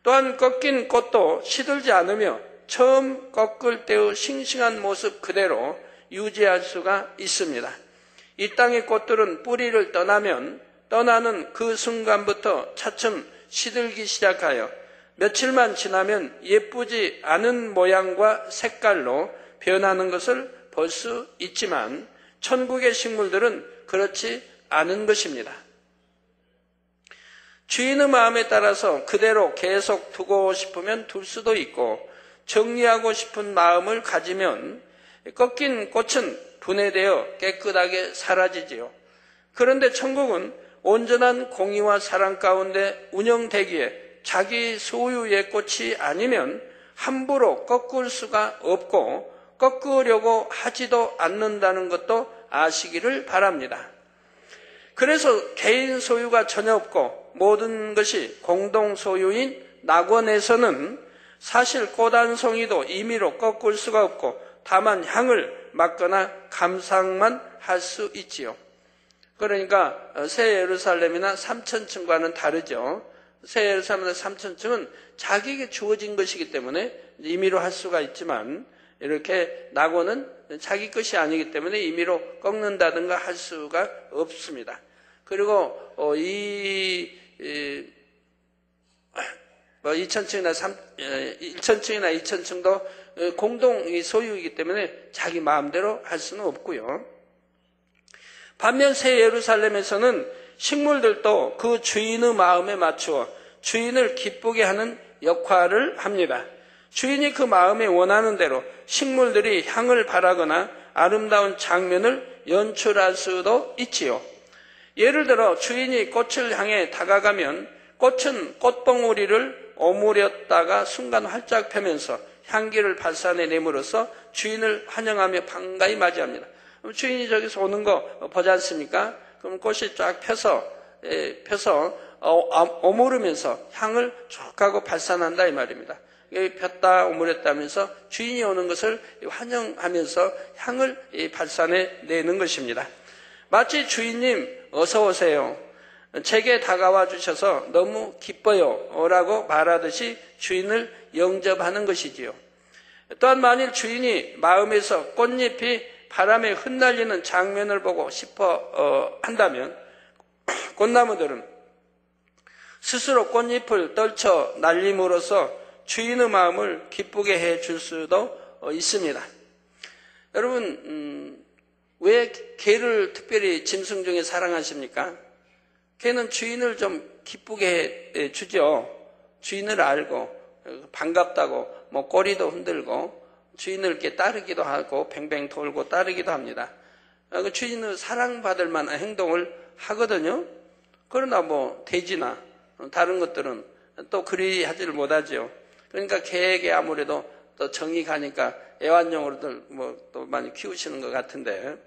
또한 꺾인 꽃도 시들지 않으며 처음 꺾을 때의 싱싱한 모습 그대로 유지할 수가 있습니다. 이 땅의 꽃들은 뿌리를 떠나는 그 순간부터 차츰 시들기 시작하여 며칠만 지나면 예쁘지 않은 모양과 색깔로 변하는 것을 볼 수 있지만 천국의 식물들은 그렇지 않은 것입니다. 주인의 마음에 따라서 그대로 계속 두고 싶으면 둘 수도 있고 정리하고 싶은 마음을 가지면 꺾인 꽃은 분해되어 깨끗하게 사라지지요. 그런데 천국은 온전한 공의와 사랑 가운데 운영되기에 자기 소유의 꽃이 아니면 함부로 꺾을 수가 없고 꺾으려고 하지도 않는다는 것도 아시기를 바랍니다. 그래서 개인 소유가 전혀 없고 모든 것이 공동 소유인 낙원에서는 사실 꽃 한 송이도 임의로 꺾을 수가 없고 다만 향을 맡거나 감상만 할 수 있지요. 그러니까 새 예루살렘이나 삼천층과는 다르죠. 새 예루살렘이나 삼천층은 자기에게 주어진 것이기 때문에 임의로 할 수가 있지만 이렇게 낙원은 자기 것이 아니기 때문에 임의로 꺾는다든가 할 수가 없습니다. 그리고 1천층이나 2천층도 공동 소유이기 때문에 자기 마음대로 할 수는 없고요. 반면 새 예루살렘에서는 식물들도 그 주인의 마음에 맞추어 주인을 기쁘게 하는 역할을 합니다. 주인이 그 마음에 원하는 대로 식물들이 향을 발하거나 아름다운 장면을 연출할 수도 있지요. 예를 들어 주인이 꽃을 향해 다가가면 꽃은 꽃봉오리를 오므렸다가 순간 활짝 펴면서 향기를 발산해냄으로써 주인을 환영하며 반가이 맞이합니다. 그럼 주인이 저기서 오는 거 보지 않습니까? 그럼 꽃이 쫙 펴서 오므르면서 향을 쭉 하고 발산한다 이 말입니다. 폈다 오므렸다면서 주인이 오는 것을 환영하면서 향을 발산해 내는 것입니다. 마치 주인님 어서 오세요, 제게 다가와 주셔서 너무 기뻐요 라고 말하듯이 주인을 영접하는 것이지요. 또한 만일 주인이 마음에서 꽃잎이 바람에 흩날리는 장면을 보고 싶어 한다면 꽃나무들은 스스로 꽃잎을 떨쳐 날림으로써 주인의 마음을 기쁘게 해줄 수도 있습니다. 여러분, 왜 개를 특별히 짐승 중에 사랑하십니까? 개는 주인을 좀 기쁘게 해주죠. 주인을 알고 반갑다고 뭐 꼬리도 흔들고 주인을 이렇게 따르기도 하고 뱅뱅 돌고 따르기도 합니다. 주인을 사랑받을 만한 행동을 하거든요. 그러나 뭐 돼지나 다른 것들은 또 그리 하지를 못하죠. 그러니까 개에게 아무래도 또 정이 가니까 애완용으로들 뭐 또 많이 키우시는 것 같은데,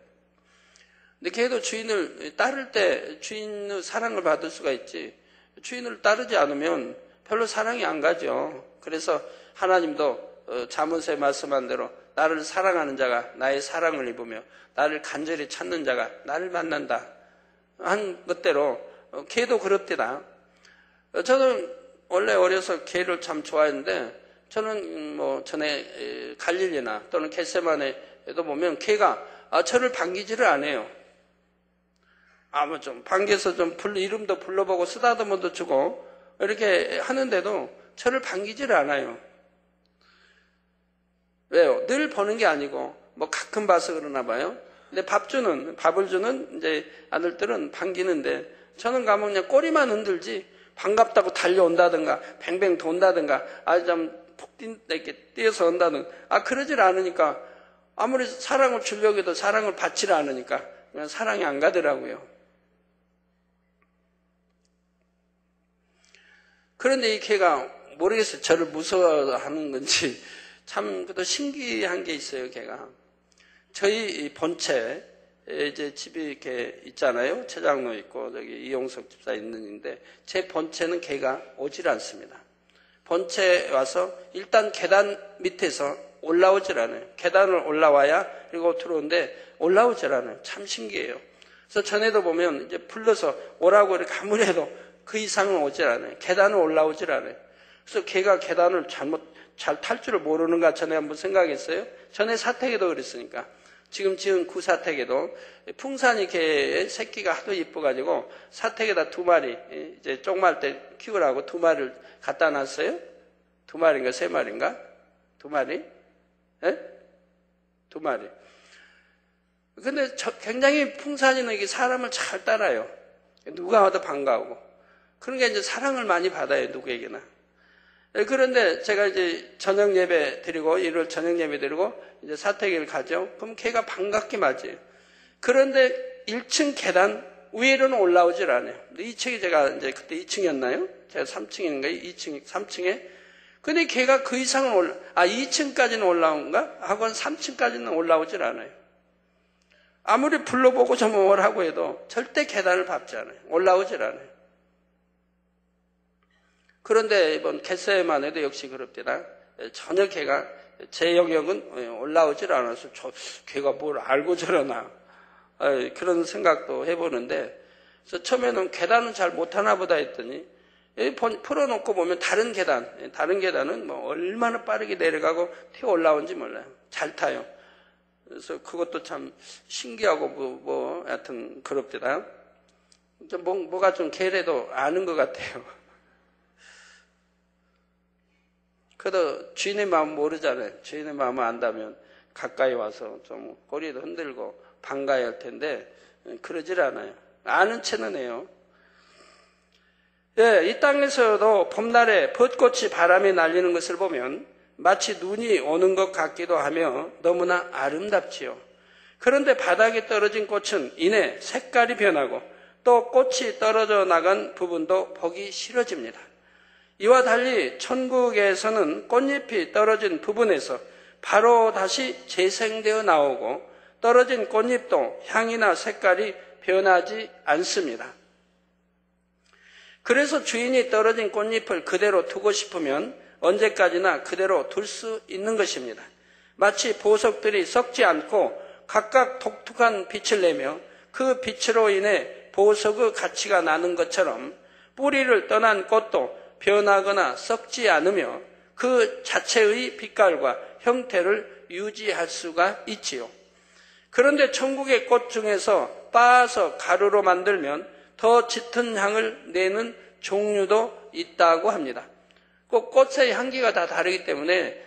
근데 개도 주인을 따를 때 주인의 사랑을 받을 수가 있지, 주인을 따르지 않으면 별로 사랑이 안 가죠. 그래서 하나님도 잠언서에 말씀한 대로 나를 사랑하는 자가 나의 사랑을 입으며 나를 간절히 찾는 자가 나를 만난다 한 것대로 개도 그렇대다. 저는 원래 어려서 개를 참 좋아했는데, 저는 뭐 전에 갈릴리나 또는 겟세마네에도 보면 개가 저를 반기지를 않아요. 뭐 좀 반겨서 좀 이름도 불러보고 쓰다듬어도 주고 이렇게 하는데도 저를 반기지를 않아요. 왜요? 늘 보는 게 아니고 뭐 가끔 봐서 그러나 봐요. 근데 밥을 주는 이제 아들들은 반기는데, 저는 가면 그냥 꼬리만 흔들지 반갑다고 달려온다든가 뱅뱅 돈다든가 좀 푹 이렇게 뛰어서 온다든 그러질 않으니까, 아무리 사랑을 주려고 해도 사랑을 받지를 않으니까 그냥 사랑이 안 가더라고요. 그런데 이 개가 모르겠어요. 저를 무서워하는 건지 참 그것도 신기한 게 있어요. 개가 저희 본체 이제 집이 이렇게 있잖아요. 최장로 있고 저기 이용석 집사 있는데, 제 본체는 개가 오질 않습니다. 본체에 와서 일단 계단 밑에서 올라오질 않아요. 계단을 올라와야 그리고 들어오는데 올라오질 않아요. 참 신기해요. 그래서 전에도 보면 이제 불러서 오라고 이렇게 아무리 해도 그 이상은 오질 않아요. 계단을 올라오질 않아요. 그래서 개가 계단을 잘 탈 줄을 모르는가 전에 한번 생각했어요. 전에 사택에도 그랬으니까. 지금 지은 구사택에도 풍산이 개의 새끼가 하도 이뻐가지고 사택에다 2마리, 이제 쪽말 때 키우라고 2마리를 갖다 놨어요. 2마리인가 3마리인가? 2마리? 예? 2마리. 근데 굉장히 풍산이는 이게 사람을 잘 따라요. 누가 와도 반가우고. 그러니까 이제 사랑을 많이 받아요, 누구에게나. 그런데 제가 이제 저녁 예배 드리고, 일요일 저녁 예배 드리고, 이제 사택을 가죠. 그럼 걔가 반갑게 맞아요. 그런데 1층 계단 위로는 올라오질 않아요. 2층에 제가 이제 그때 2층이었나요? 제가 3층인가? 2층, 3층에. 근데 걔가 그 이상은 2층까지는 올라온가? 하고 3층까지는 올라오질 않아요. 아무리 불러보고 좀 오라고 해도 절대 계단을 밟지 않아요. 올라오질 않아요. 그런데 이번 겟세만 해도 역시 그럽니다. 전혀 걔가 제 영역은 올라오질 않아서 걔가 뭘 알고 저러나 그런 생각도 해보는데, 그래서 처음에는 계단은 잘 못하나 보다 했더니 풀어놓고 보면 다른 계단은 뭐 얼마나 빠르게 내려가고 튀어 올라온지 몰라요. 잘 타요. 그래서 그것도 참 신기하고 하여튼 그럽니다. 뭐가 좀 걔래도 아는 것 같아요. 그래도 주인의 마음 모르잖아요. 주인의 마음을 안다면 가까이 와서 좀 꼬리도 흔들고 반가워야 할 텐데 그러질 않아요. 아는 체는 해요. 예, 이 땅에서도 봄날에 벚꽃이 바람에 날리는 것을 보면 마치 눈이 오는 것 같기도 하며 너무나 아름답지요. 그런데 바닥에 떨어진 꽃은 이내 색깔이 변하고 또 꽃이 떨어져 나간 부분도 보기 싫어집니다. 이와 달리 천국에서는 꽃잎이 떨어진 부분에서 바로 다시 재생되어 나오고 떨어진 꽃잎도 향이나 색깔이 변하지 않습니다. 그래서 주인이 떨어진 꽃잎을 그대로 두고 싶으면 언제까지나 그대로 둘 수 있는 것입니다. 마치 보석들이 썩지 않고 각각 독특한 빛을 내며 그 빛으로 인해 보석의 가치가 나는 것처럼 뿌리를 떠난 꽃도 변하거나 썩지 않으며 그 자체의 빛깔과 형태를 유지할 수가 있지요. 그런데 천국의 꽃 중에서 빻아서 가루로 만들면 더 짙은 향을 내는 종류도 있다고 합니다. 꽃의 향기가 다 다르기 때문에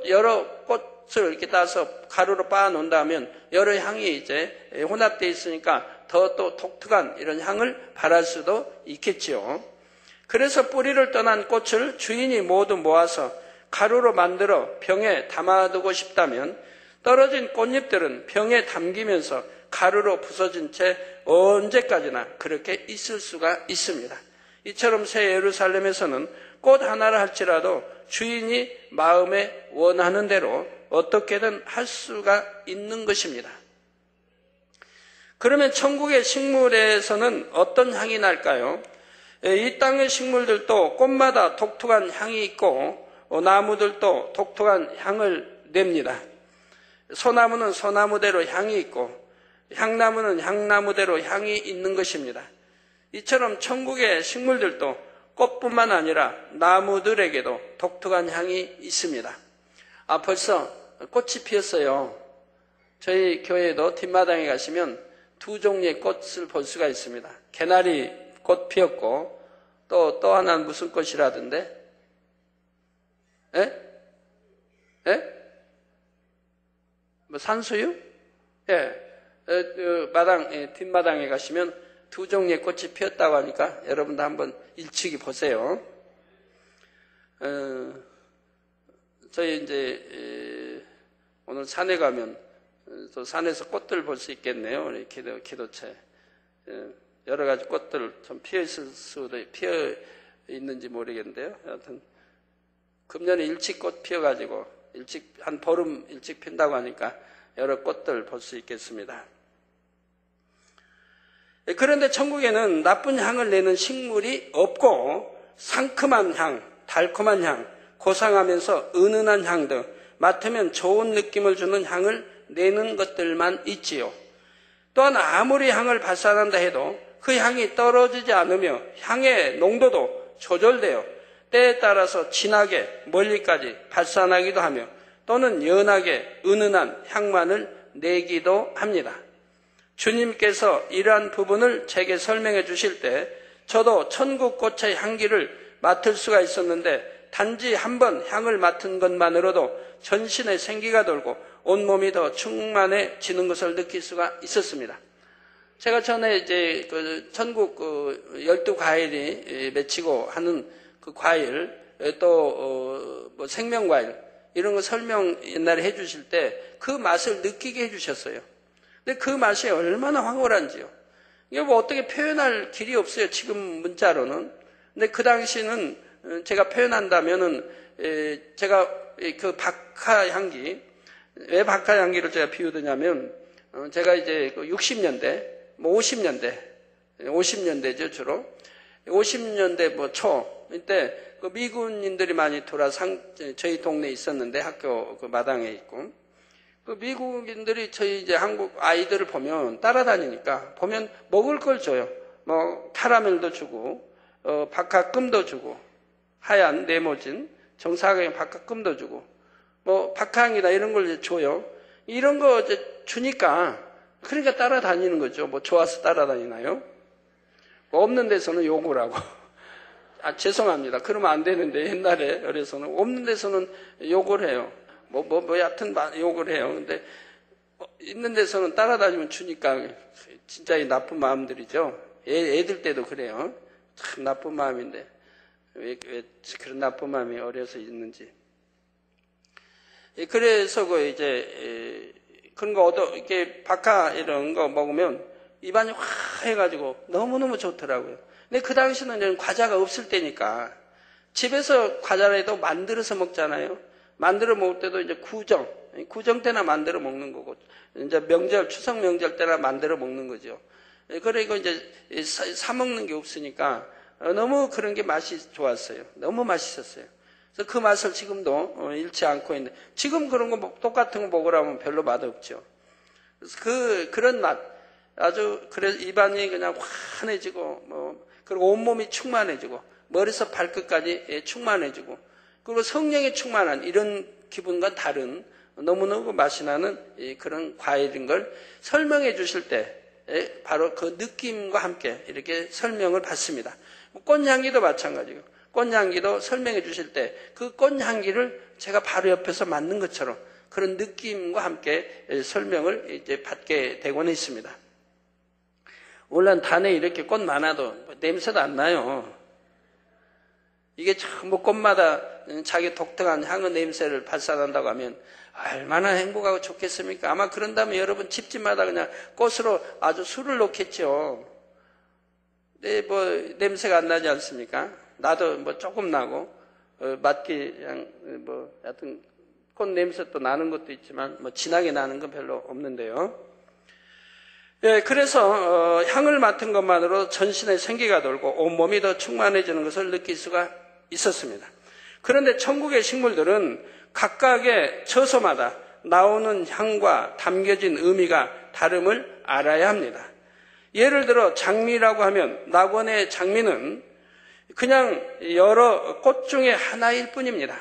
여러 꽃을 이렇게 따서 가루로 빻아 놓는다면 여러 향이 이제 혼합되어 있으니까 더 또 독특한 이런 향을 발할 수도 있겠지요. 그래서 뿌리를 떠난 꽃을 주인이 모두 모아서 가루로 만들어 병에 담아두고 싶다면 떨어진 꽃잎들은 병에 담기면서 가루로 부서진 채 언제까지나 그렇게 있을 수가 있습니다. 이처럼 새 예루살렘에서는 꽃 하나를 할지라도 주인이 마음에 원하는 대로 어떻게든 할 수가 있는 것입니다. 그러면 천국의 식물에서는 어떤 향이 날까요? 이 땅의 식물들도 꽃마다 독특한 향이 있고 나무들도 독특한 향을 냅니다. 소나무는 소나무대로 향이 있고 향나무는 향나무대로 향이 있는 것입니다. 이처럼 천국의 식물들도 꽃뿐만 아니라 나무들에게도 독특한 향이 있습니다. 벌써 꽃이 피었어요. 저희 교회도 뒷마당에 가시면 두 종류의 꽃을 볼 수가 있습니다. 개나리 꽃 피었고 또 하나는 무슨 꽃이라던데? 뭐 산수유? 뒷마당에 가시면 두 종류의 꽃이 피었다고 하니까 여러분도 한번 일찍이 보세요. 저희 이제 오늘 산에 가면 또 산에서 꽃들 볼 수 있겠네요. 우리 기도체 여러 가지 꽃들 좀 피어 있을 수도 피어 있는지 모르겠는데요. 하여튼 금년에 일찍 꽃 피어가지고 한 보름 일찍 핀다고 하니까 여러 꽃들 볼 수 있겠습니다. 그런데 천국에는 나쁜 향을 내는 식물이 없고 상큼한 향, 달콤한 향, 고상하면서 은은한 향 등 맡으면 좋은 느낌을 주는 향을 내는 것들만 있지요. 또한 아무리 향을 발산한다 해도 그 향이 떨어지지 않으며 향의 농도도 조절되어 때에 따라서 진하게 멀리까지 발산하기도 하며 또는 연하게 은은한 향만을 내기도 합니다. 주님께서 이러한 부분을 제게 설명해 주실 때 저도 천국 꽃의 향기를 맡을 수가 있었는데 단지 한 번 향을 맡은 것만으로도 전신에 생기가 돌고 온몸이 더 충만해지는 것을 느낄 수가 있었습니다. 제가 전에 이제 그 천국 12과일이 맺히고 하는 그 과일, 뭐 생명과일, 이런 거 설명 옛날에 해 주실 때 그 맛을 느끼게 해 주셨어요. 근데 그 맛이 얼마나 황홀한지요. 이게 뭐 어떻게 표현할 길이 없어요. 지금 문자로는. 근데 그 당시는 제가 표현한다면은 제가 그 박하 향기, 왜 박하 향기를 제가 비우드냐면 제가 이제 60년대, 뭐 50년대죠 주로. 50년대 뭐 초 이때 그 미군인들이 많이 저희 동네에 있었는데 학교 그 마당에 있고. 그 미국인들이 저희 이제 한국 아이들을 보면 따라다니니까 보면 먹을 걸 줘요. 뭐 카라멜도 주고, 박하금도 주고, 하얀 네모진 정사각형 박하금도 주고, 뭐 박하향이나 이런 걸 이제 줘요. 이런 거 이제 주니까 그러니까 따라다니는 거죠. 뭐 좋아서 따라다니나요? 뭐 없는 데서는 욕을 하고. 죄송합니다. 그러면 안 되는데 옛날에 어려서는 없는 데서는 욕을 해요. 여하튼 욕을 해요. 근데 있는 데서는 따라다니면 주니까 진짜 이 나쁜 마음들이죠. 애들 때도 그래요. 참 나쁜 마음인데 왜 그런 나쁜 마음이 어려서 있는지. 그래서 이제 그런 거 이렇게 박하 이런 거 먹으면 입안이 해가지고 너무너무 좋더라고요. 근데 그 당시는 과자가 없을 때니까 집에서 과자라도 만들어서 먹잖아요. 만들어 먹을 때도 이제 구정 때나 만들어 먹는 거고, 이제 명절, 추석 명절 때나 만들어 먹는 거죠. 그리고 이제 사 먹는 게 없으니까 너무 그런 게 맛이 좋았어요. 너무 맛있었어요. 그래서 그 맛을 지금도 잃지 않고 있는데, 지금 그런 거 똑같은 거 먹으라면 별로 맛없죠. 그래서 그런 맛, 아주, 그래서 입안이 그냥 환해지고, 그리고 온몸이 충만해지고, 머리에서 발끝까지 충만해지고, 그리고 성령이 충만한 이런 기분과 다른 너무너무 맛이 나는 그런 과일인 걸 설명해 주실 때, 바로 그 느낌과 함께 이렇게 설명을 받습니다. 꽃향기도 마찬가지고, 꽃향기도 설명해 주실 때 그 꽃향기를 제가 바로 옆에서 맡는 것처럼 그런 느낌과 함께 설명을 이제 받게 되곤 있습니다. 물론 단에 이렇게 꽃 많아도 냄새도 안 나요. 이게 전부 꽃마다 자기 독특한 향의 냄새를 발산한다고 하면 얼마나 행복하고 좋겠습니까? 아마 그런다면 여러분 집집마다 그냥 꽃으로 아주 술을 놓겠죠. 네, 냄새가 안 나지 않습니까? 나도 조금 나고, 맡기, 하여튼, 꽃 냄새 또 나는 것도 있지만, 진하게 나는 건 별로 없는데요. 예, 그래서, 향을 맡은 것만으로 전신에 생기가 돌고 온몸이 더 충만해지는 것을 느낄 수가 있었습니다. 그런데 천국의 식물들은 각각의 처소마다 나오는 향과 담겨진 의미가 다름을 알아야 합니다. 예를 들어 장미라고 하면 낙원의 장미는 그냥 여러 꽃 중에 하나일 뿐입니다.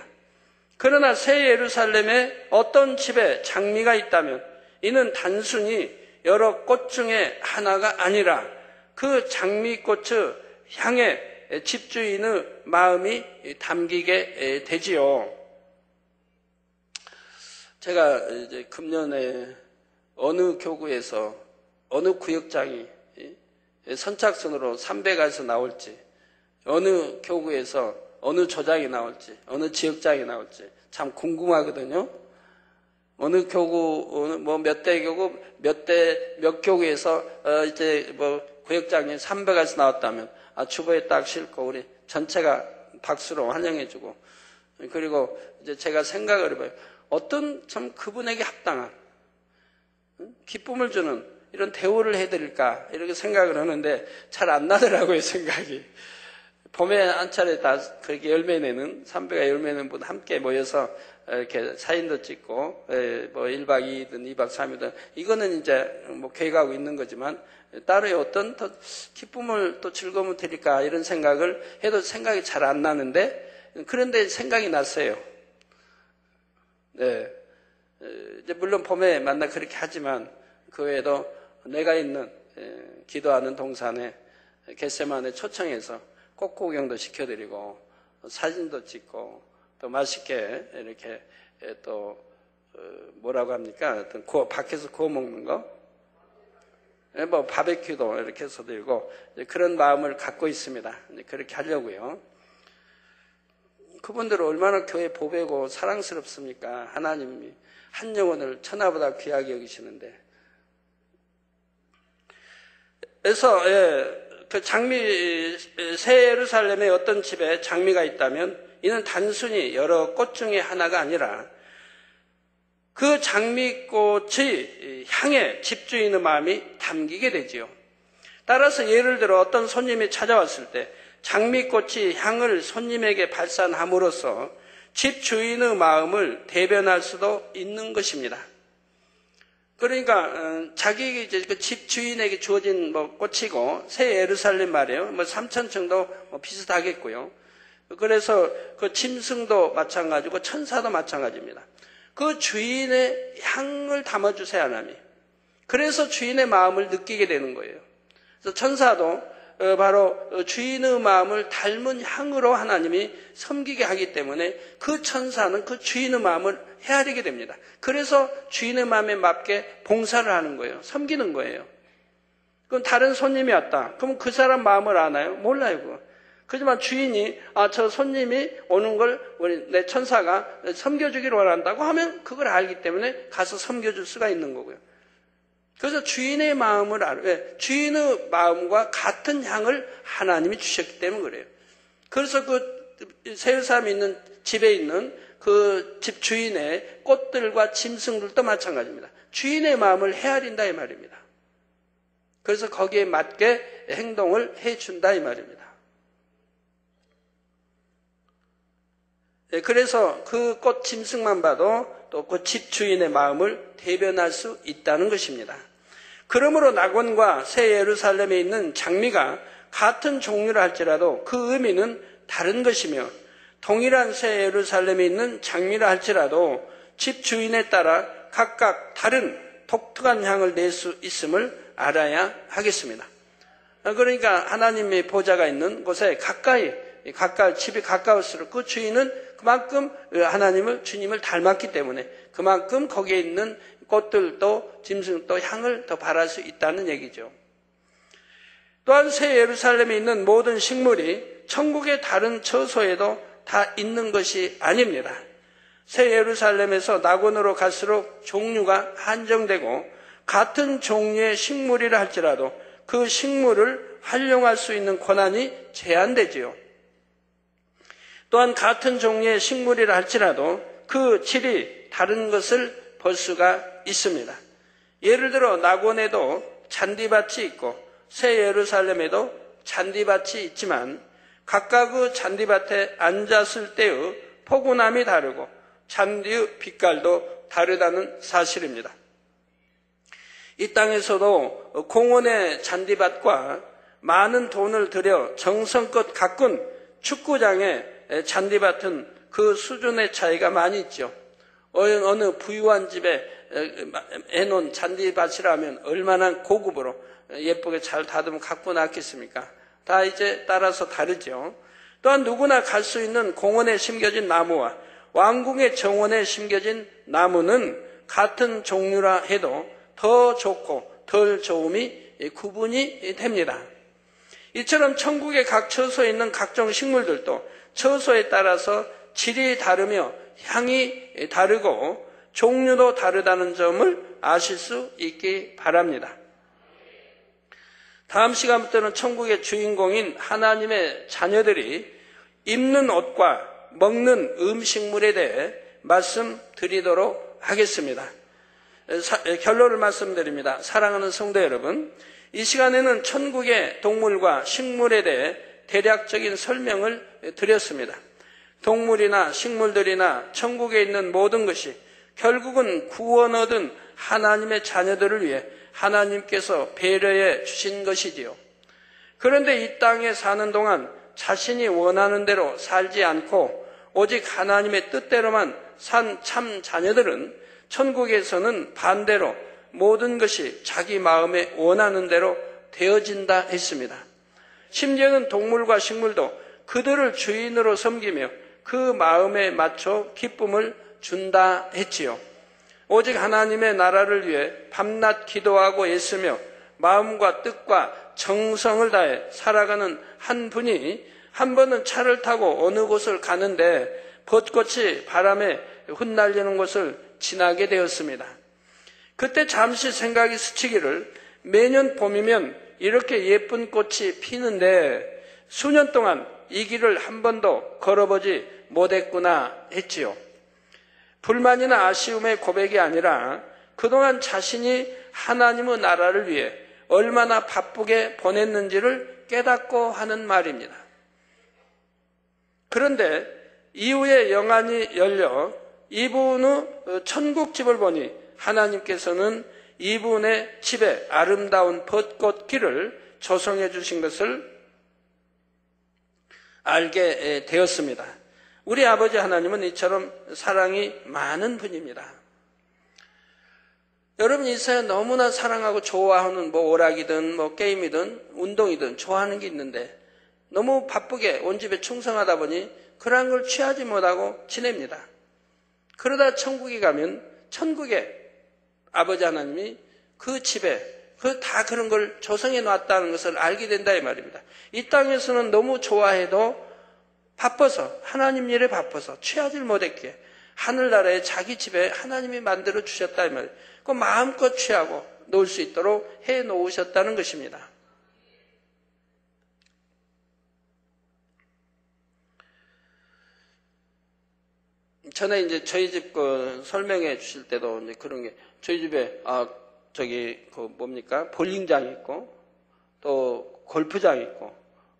그러나 새 예루살렘에 어떤 집에 장미가 있다면 이는 단순히 여러 꽃 중에 하나가 아니라 그 장미꽃의 향에 집주인의 마음이 담기게 되지요. 제가 이제 금년에 어느 교구에서 어느 구역장이 선착순으로 300에서 나올지, 어느 교구에서 어느 조장이 나올지, 어느 지역장이 나올지 참 궁금하거든요. 어느 교구, 몇 대 교구, 몇 교구에서 이제 구역장이 300에서 나왔다면 주보에 딱 싣고 우리 전체가 박수로 환영해주고, 그리고 이제 제가 생각을 해봐요. 어떤 참 그분에게 합당한 기쁨을 주는 이런 대우를 해드릴까 이렇게 생각을 하는데 잘 안 나더라고요, 생각이. 봄에 한 차례 다 그렇게 열매 내는 300가 열매 내는 분 함께 모여서 이렇게 사진도 찍고 1박 2일이든 2박 3일이든 이거는 이제 계획하고 있는 거지만 따로 어떤 더 기쁨을 또 즐거움을 드릴까 이런 생각을 해도 생각이 잘 안 나는데 그런데 생각이 났어요. 네. 이제 물론 봄에 만나 그렇게 하지만 그 외에도 내가 있는 기도하는 동산에 겟세마네 초청해서 꽃 구경도 시켜드리고 사진도 찍고 또 맛있게 이렇게 또 뭐라고 합니까? 어떤 밖에서 구워 먹는 거, 바베큐도 이렇게 해서 드리고 그런 마음을 갖고 있습니다. 그렇게 하려고요. 그분들은 얼마나 교회 보배고 사랑스럽습니까? 하나님이 한 영혼을 천하보다 귀하게 여기시는데. 그래서 그 장미, 새 예루살렘의 어떤 집에 장미가 있다면 이는 단순히 여러 꽃 중에 하나가 아니라 그 장미꽃의 향에 집주인의 마음이 담기게 되지요. 따라서 예를 들어 어떤 손님이 찾아왔을 때 장미꽃이 향을 손님에게 발산함으로써 집주인의 마음을 대변할 수도 있는 것입니다. 그러니까 자기 이제 그 집주인에게 주어진 꽃이고 새 예루살렘 말이에요. 3,000층도 비슷하겠고요. 그래서 그 짐승도 마찬가지고 천사도 마찬가지입니다. 그 주인의 향을 담아주세요, 하나님이. 그래서 주인의 마음을 느끼게 되는 거예요. 그래서 천사도 바로 주인의 마음을 닮은 향으로 하나님이 섬기게 하기 때문에 그 천사는 그 주인의 마음을 헤아리게 됩니다. 그래서 주인의 마음에 맞게 봉사를 하는 거예요. 섬기는 거예요. 그럼 다른 손님이 왔다. 그럼 그 사람 마음을 아나요? 몰라요, 그거. 그렇지만 주인이 저 손님이 오는 걸 내 천사가 섬겨주기를 원한다고 하면 그걸 알기 때문에 가서 섬겨줄 수가 있는 거고요. 그래서 주인의 마음을 왜? 주인의 마음과 같은 향을 하나님이 주셨기 때문에 그래요. 그래서 그 세르사람이 있는 집에 있는 그 집 주인의 꽃들과 짐승들도 마찬가지입니다. 주인의 마음을 헤아린다 이 말입니다. 그래서 거기에 맞게 행동을 해준다 이 말입니다. 그래서 그 꽃 짐승만 봐도 또 그 집 주인의 마음을 대변할 수 있다는 것입니다. 그러므로 낙원과 새 예루살렘에 있는 장미가 같은 종류라 할지라도 그 의미는 다른 것이며 동일한 새 예루살렘에 있는 장미라 할지라도 집 주인에 따라 각각 다른 독특한 향을 낼 수 있음을 알아야 하겠습니다. 그러니까 하나님의 보좌가 있는 곳에 가까이 집이 가까울수록 그 주인은 그만큼 하나님을 주님을 닮았기 때문에 그만큼 거기에 있는 꽃들도 짐승도 향을 더 발할 수 있다는 얘기죠. 또한 새 예루살렘에 있는 모든 식물이 천국의 다른 처소에도 다 있는 것이 아닙니다. 새 예루살렘에서 낙원으로 갈수록 종류가 한정되고 같은 종류의 식물이라 할지라도 그 식물을 활용할 수 있는 권한이 제한되지요. 또한 같은 종류의 식물이라 할지라도 그 질이 다른 것을 볼 수가 있습니다. 예를 들어 낙원에도 잔디밭이 있고 새 예루살렘에도 잔디밭이 있지만 각각 그 잔디밭에 앉았을 때의 포근함이 다르고 잔디의 빛깔도 다르다는 사실입니다. 이 땅에서도 공원의 잔디밭과 많은 돈을 들여 정성껏 가꾼 축구장의 잔디밭은 그 수준의 차이가 많이 있죠. 어느 부유한 집에 해놓은 잔디밭이라면 얼마나 고급으로 예쁘게 잘 다듬어 갖고 놨겠습니까? 다 이제 따라서 다르죠. 또한 누구나 갈 수 있는 공원에 심겨진 나무와 왕궁의 정원에 심겨진 나무는 같은 종류라 해도 더 좋고 덜 좋음이 구분이 됩니다. 이처럼 천국의 각 처소에 있는 각종 식물들도 처소에 따라서 질이 다르며 향이 다르고 종류도 다르다는 점을 아실 수 있기 바랍니다. 다음 시간부터는 천국의 주인공인 하나님의 자녀들이 입는 옷과 먹는 음식물에 대해 말씀드리도록 하겠습니다. 결론을 말씀드립니다. 사랑하는 성도 여러분, 이 시간에는 천국의 동물과 식물에 대해 대략적인 설명을 드렸습니다. 동물이나 식물들이나 천국에 있는 모든 것이 결국은 구원 얻은 하나님의 자녀들을 위해 하나님께서 배려해 주신 것이지요. 그런데 이 땅에 사는 동안 자신이 원하는 대로 살지 않고 오직 하나님의 뜻대로만 산 참 자녀들은 천국에서는 반대로 모든 것이 자기 마음에 원하는 대로 되어진다 했습니다. 심지어는 동물과 식물도 그들을 주인으로 섬기며 그 마음에 맞춰 기쁨을 준다 했지요. 오직 하나님의 나라를 위해 밤낮 기도하고 애쓰며 마음과 뜻과 정성을 다해 살아가는 한 분이 한 번은 차를 타고 어느 곳을 가는데 벚꽃이 바람에 흩날리는 곳을 지나게 되었습니다. 그때 잠시 생각이 스치기를 매년 봄이면 이렇게 예쁜 꽃이 피는데 수년 동안 이 길을 한 번도 걸어보지 못했구나 했지요. 불만이나 아쉬움의 고백이 아니라 그동안 자신이 하나님의 나라를 위해 얼마나 바쁘게 보냈는지를 깨닫고 하는 말입니다. 그런데 이후에 영안이 열려 이분의 천국집을 보니 하나님께서는 이분의 집에 아름다운 벚꽃길을 조성해 주신 것을 알게 되었습니다. 우리 아버지 하나님은 이처럼 사랑이 많은 분입니다. 여러분 이 세상에 너무나 사랑하고 좋아하는 오락이든 게임이든 운동이든 좋아하는 게 있는데 너무 바쁘게 온 집에 충성하다 보니 그러한 걸 취하지 못하고 지냅니다. 그러다 천국에 가면 천국에 아버지 하나님이 그 집에 다 그런 걸 조성해 놨다는 것을 알게 된다 이 말입니다. 이 땅에서는 너무 좋아해도 바빠서 하나님 일에 바빠서 취하지 못했기에 하늘나라에 자기 집에 하나님이 만들어 주셨다 이 말이에요. 그 마음껏 취하고 놓을 수 있도록 해 놓으셨다는 것입니다. 전에 이제 저희 집 설명해 주실 때도 이제 그런 게, 저희 집에 볼링장이 있고 또 골프장이 있고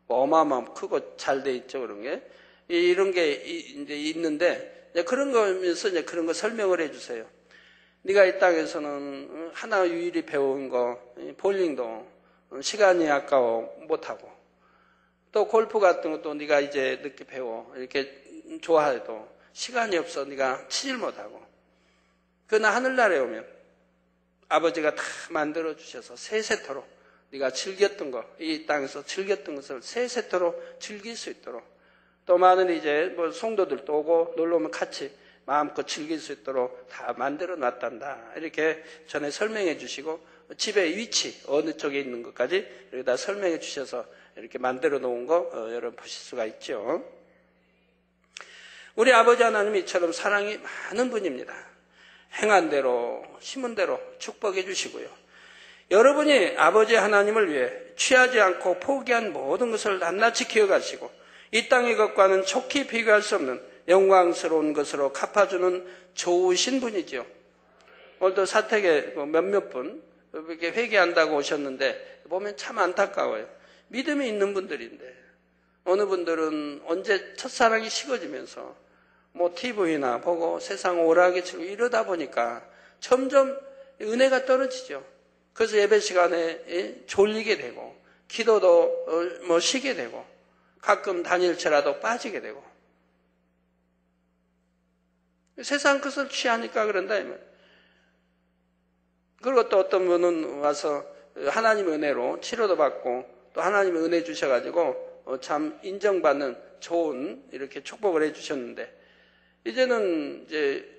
어마어마하면 크고 잘 돼 있죠. 그런 게 이런 게 이제 있는데, 이제 그런 거면서 이제 그런 거 설명을 해 주세요. 네가 이 땅에서는 하나 유일히 배운 거 볼링도 시간이 아까워 못 하고, 또 골프 같은 것도 네가 이제 늦게 배워 이렇게 좋아해도 시간이 없어 네가 치질 못하고, 그러나 하늘나라에 오면 아버지가 다 만들어 주셔서 세세토록 네가 즐겼던 거, 이 땅에서 즐겼던 것을 세세토록 즐길 수 있도록, 또 많은 이제 성도들도 오고 놀러 오면 같이 마음껏 즐길 수 있도록 다 만들어 놨단다. 이렇게 전에 설명해 주시고, 집의 위치 어느 쪽에 있는 것까지 여기다 설명해 주셔서 이렇게 만들어 놓은 거 여러분 보실 수가 있죠. 우리 아버지 하나님이 이처럼 사랑이 많은 분입니다. 행한 대로 심은 대로 축복해 주시고요. 여러분이 아버지 하나님을 위해 취하지 않고 포기한 모든 것을 낱낱이 기억하시고 이 땅의 것과는 촉히 비교할 수 없는 영광스러운 것으로 갚아주는 좋으신 분이죠. 오늘도 사택에 몇몇 분 이렇게 회개한다고 오셨는데 보면 참 안타까워요. 믿음이 있는 분들인데 어느 분들은 언제 첫사랑이 식어지면서 TV나 보고 세상 오락에 치고 이러다 보니까 점점 은혜가 떨어지죠. 그래서 예배 시간에 졸리게 되고 기도도 쉬게 되고 가끔 다닐채라도 빠지게 되고 세상 것을 취하니까 그런다. 그리고 또 어떤 분은 와서 하나님의 은혜로 치료도 받고 또 하나님의 은혜 주셔가지고 참 인정받는 좋은 이렇게 축복을 해주셨는데, 이제는 이제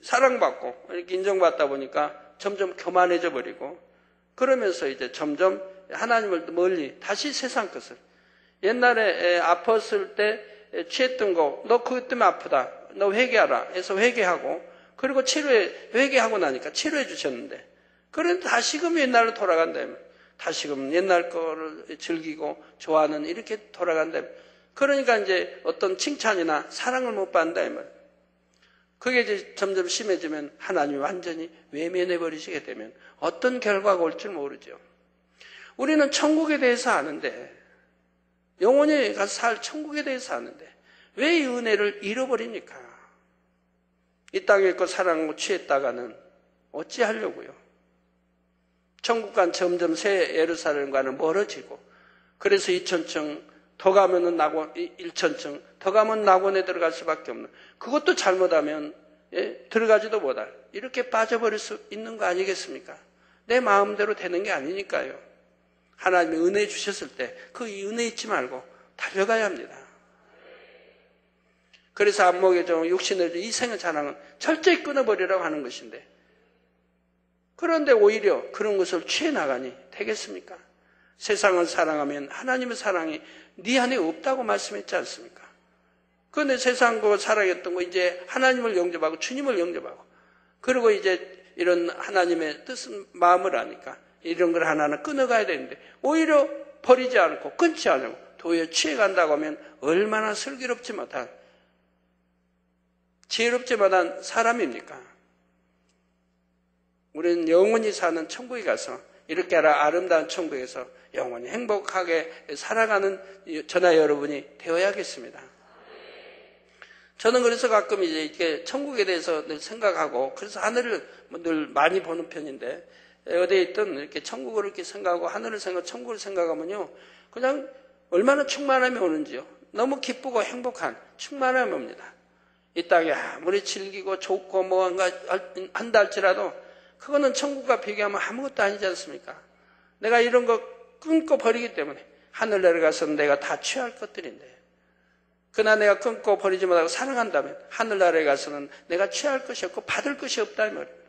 사랑받고 이렇게 인정받다 보니까 점점 교만해져 버리고, 그러면서 이제 점점 하나님을 멀리 다시 세상 것을, 옛날에 아팠을 때 취했던 거, 너 그것 때문에 아프다, 너 회개하라 해서 회개하고, 그리고 회개하고 나니까 치료해 주셨는데, 그런데 다시금 옛날로 돌아간다. 다시금 옛날 거를 즐기고 좋아하는 이렇게 돌아간다. 그러니까 이제 어떤 칭찬이나 사랑을 못 받는다. 그게 이제 점점 심해지면 하나님이 완전히 외면해 버리시게 되면 어떤 결과가 올 줄 모르죠. 우리는 천국에 대해서 아는데, 영원히 가서 살 천국에 대해서 아는데 왜 이 은혜를 잃어버립니까? 이 땅의 것 사랑을 취했다가는 어찌하려고요? 천국과는 점점 새 예루살렘과는 멀어지고, 그래서 2000층 더 가면은 낙원, 1000층 더 가면 낙원에 들어갈 수밖에 없는, 그것도 잘못하면 들어가지도 못할, 이렇게 빠져버릴 수 있는 거 아니겠습니까? 내 마음대로 되는 게 아니니까요. 하나님이 은혜 주셨을 때 그 은혜 잊지 말고 달려가야 합니다. 그래서 안목의 종 육신의 이 생의 자랑은 철저히 끊어버리라고 하는 것인데, 그런데 오히려 그런 것을 취해 나가니 되겠습니까? 세상을 사랑하면 하나님의 사랑이 네 안에 없다고 말씀했지 않습니까? 그런데 세상 거 사랑했던 거 이제 하나님을 영접하고 주님을 영접하고, 그리고 이제 이런 하나님의 뜻은 마음을 아니까 이런 걸 하나는 끊어가야 되는데, 오히려 버리지 않고 끊지 않고 도에 취해간다고 하면 얼마나 슬기롭지 못한, 지혜롭지 못한 사람입니까? 우리는 영원히 사는 천국에 가서 이렇게 아름다운 천국에서 영원히 행복하게 살아가는 저나 여러분이 되어야겠습니다. 저는 그래서 가끔 이제 이렇게 천국에 대해서 늘 생각하고, 그래서 하늘을 늘 많이 보는 편인데, 어디에 있든 이렇게 천국을 이렇게 생각하고 하늘을 생각, 천국을 생각하면요, 그냥 얼마나 충만함이 오는지요. 너무 기쁘고 행복한 충만함이 옵니다. 이 땅에 아무리 즐기고 좋고 뭐한가 한다 할지라도 그거는 천국과 비교하면 아무것도 아니지 않습니까? 내가 이런 거 끊고 버리기 때문에 하늘 내려가서는 내가 다 취할 것들인데, 그러나 내가 끊고 버리지 못하고 사랑한다면 하늘나라에 가서는 내가 취할 것이 없고 받을 것이 없다 이 말입니다.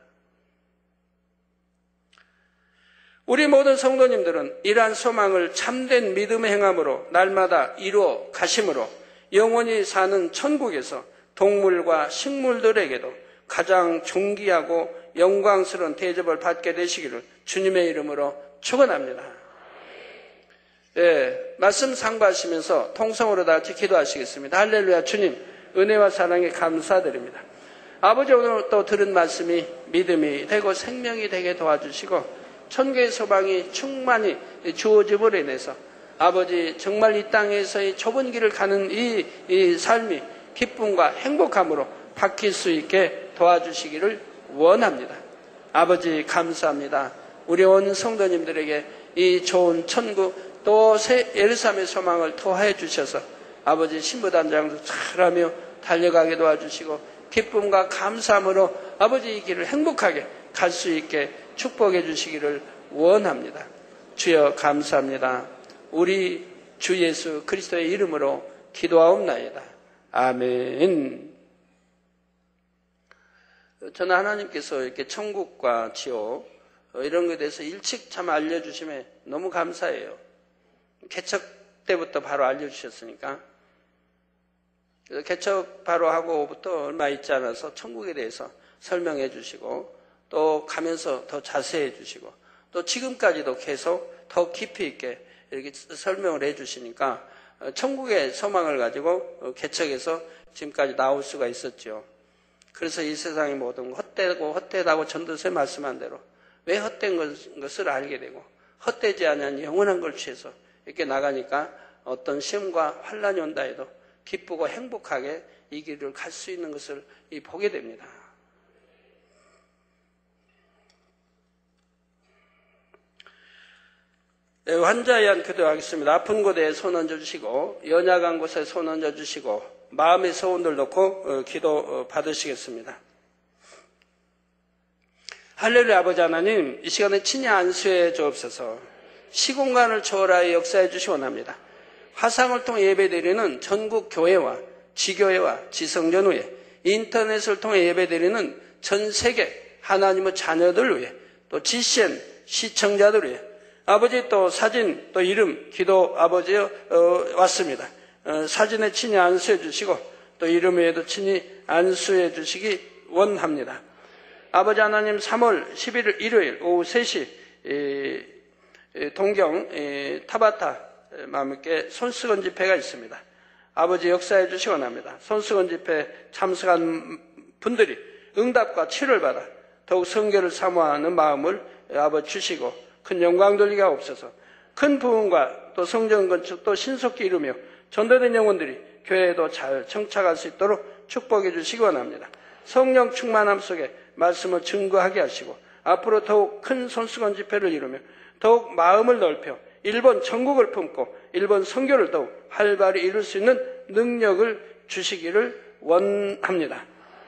우리 모든 성도님들은 이러한 소망을 참된 믿음의 행함으로 날마다 이루어 가심으로 영원히 사는 천국에서 동물과 식물들에게도 가장 존귀하고 영광스러운 대접을 받게 되시기를 주님의 이름으로 축원합니다. 예, 말씀 상고하시면서 통성으로 다 같이 기도하시겠습니다. 할렐루야. 주님, 은혜와 사랑에 감사드립니다. 아버지, 오늘 또 들은 말씀이 믿음이 되고 생명이 되게 도와주시고 천국의 소망이 충만히 주어짐으로 인해서 아버지, 정말 이 땅에서의 좁은 길을 가는 이 삶이 기쁨과 행복함으로 바뀔 수 있게 도와주시기를 원합니다. 아버지, 감사합니다. 우리 온 성도님들에게 이 좋은 천국 또 새 예루살렘의 소망을 토하해 주셔서 아버지, 신부단장도 잘하며 달려가게 도와주시고 기쁨과 감사함으로 아버지 이 길을 행복하게 갈 수 있게 축복해 주시기를 원합니다. 주여 감사합니다. 우리 주 예수 그리스도의 이름으로 기도하옵나이다. 아멘. 저는 하나님께서 이렇게 천국과 지옥 이런 것에 대해서 일찍 참 알려주시면 너무 감사해요. 개척 때부터 바로 알려주셨으니까. 그래서 개척 바로 하고부터 얼마 있지 않아서 천국에 대해서 설명해 주시고 또 가면서 더 자세해 주시고 또 지금까지도 계속 더 깊이 있게 이렇게 설명을 해 주시니까 천국의 소망을 가지고 개척해서 지금까지 나올 수가 있었죠. 그래서 이 세상의 모든 헛되고 헛되다고 전도서에 말씀한 대로 왜 헛된 것을 알게 되고 헛되지 않은 영원한 걸 취해서 이렇게 나가니까 어떤 시험과 환란이 온다 해도 기쁘고 행복하게 이 길을 갈 수 있는 것을 보게 됩니다. 환자에 의한 기도하겠습니다. 아픈 곳에 손 얹어주시고 연약한 곳에 손 얹어주시고 마음의 소원들 놓고 기도 받으시겠습니다. 할렐루야. 아버지 하나님, 이 시간에 친히 안수해 주옵소서. 시공간을 초월하여 역사해 주시 원합니다. 화상을 통해 예배드리는 전국 교회와 지교회와 지성전후회, 인터넷을 통해 예배드리는 전 세계 하나님의 자녀들 위해 또 GCN 시청자들 위해 아버지 또 사진 또 이름 기도 아버지 왔습니다. 사진에 친히 안수해 주시고 또 이름 외에도 친히 안수해 주시기 원합니다. 아버지 하나님, 3월 11일 일요일 오후 3시 동경 타바타 마음께 손수건 집회가 있습니다. 아버지 역사해 주시기 원합니다. 손수건 집회 참석한 분들이 응답과 치료를 받아 더욱 성결을 사모하는 마음을 아버지 주시고 큰 영광 돌리게 하옵소서. 큰 부흥과 또 성전 건축 또 신속히 이루며 전도된 영혼들이 교회에도 잘 정착할 수 있도록 축복해 주시기 원합니다. 성령 충만함 속에 말씀을 증거하게 하시고 앞으로 더욱 큰 손수건 집회를 이루며 더욱 마음을 넓혀 일본 전국을 품고 일본 선교를 더욱 활발히 이룰 수 있는 능력을 주시기를 원합니다.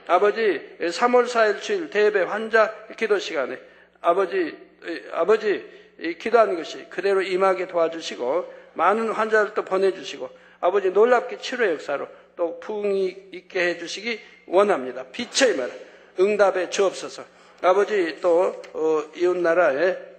아버지, 3월 4일 주일 대예배 환자 기도 시간에 아버지 기도하는 것이 그대로 임하게 도와주시고 많은 환자들도 보내주시고 아버지 놀랍게 치료의 역사로 또 부흥이 있게 해주시기 원합니다. 빛의 말 응답에 주옵소서. 아버지 또 이웃나라의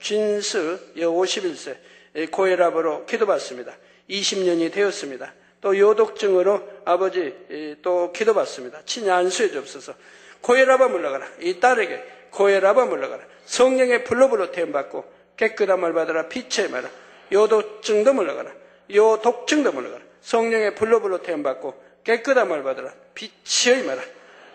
진스 51세 고혈압으로 기도받습니다. 20년이 되었습니다. 또 요독증으로 아버지 또 기도받습니다. 친히 안수해 주옵소서. 고혈압아 물러가라. 이 딸에게 고혈압아 물러가라. 성령의 불로 태움받고 깨끗함을 받아라. 빛의 마라. 요독증도 물러가라. 요독증도 물러가라. 성령의 불로 태움받고 깨끗함을 받아라. 빛의 마라.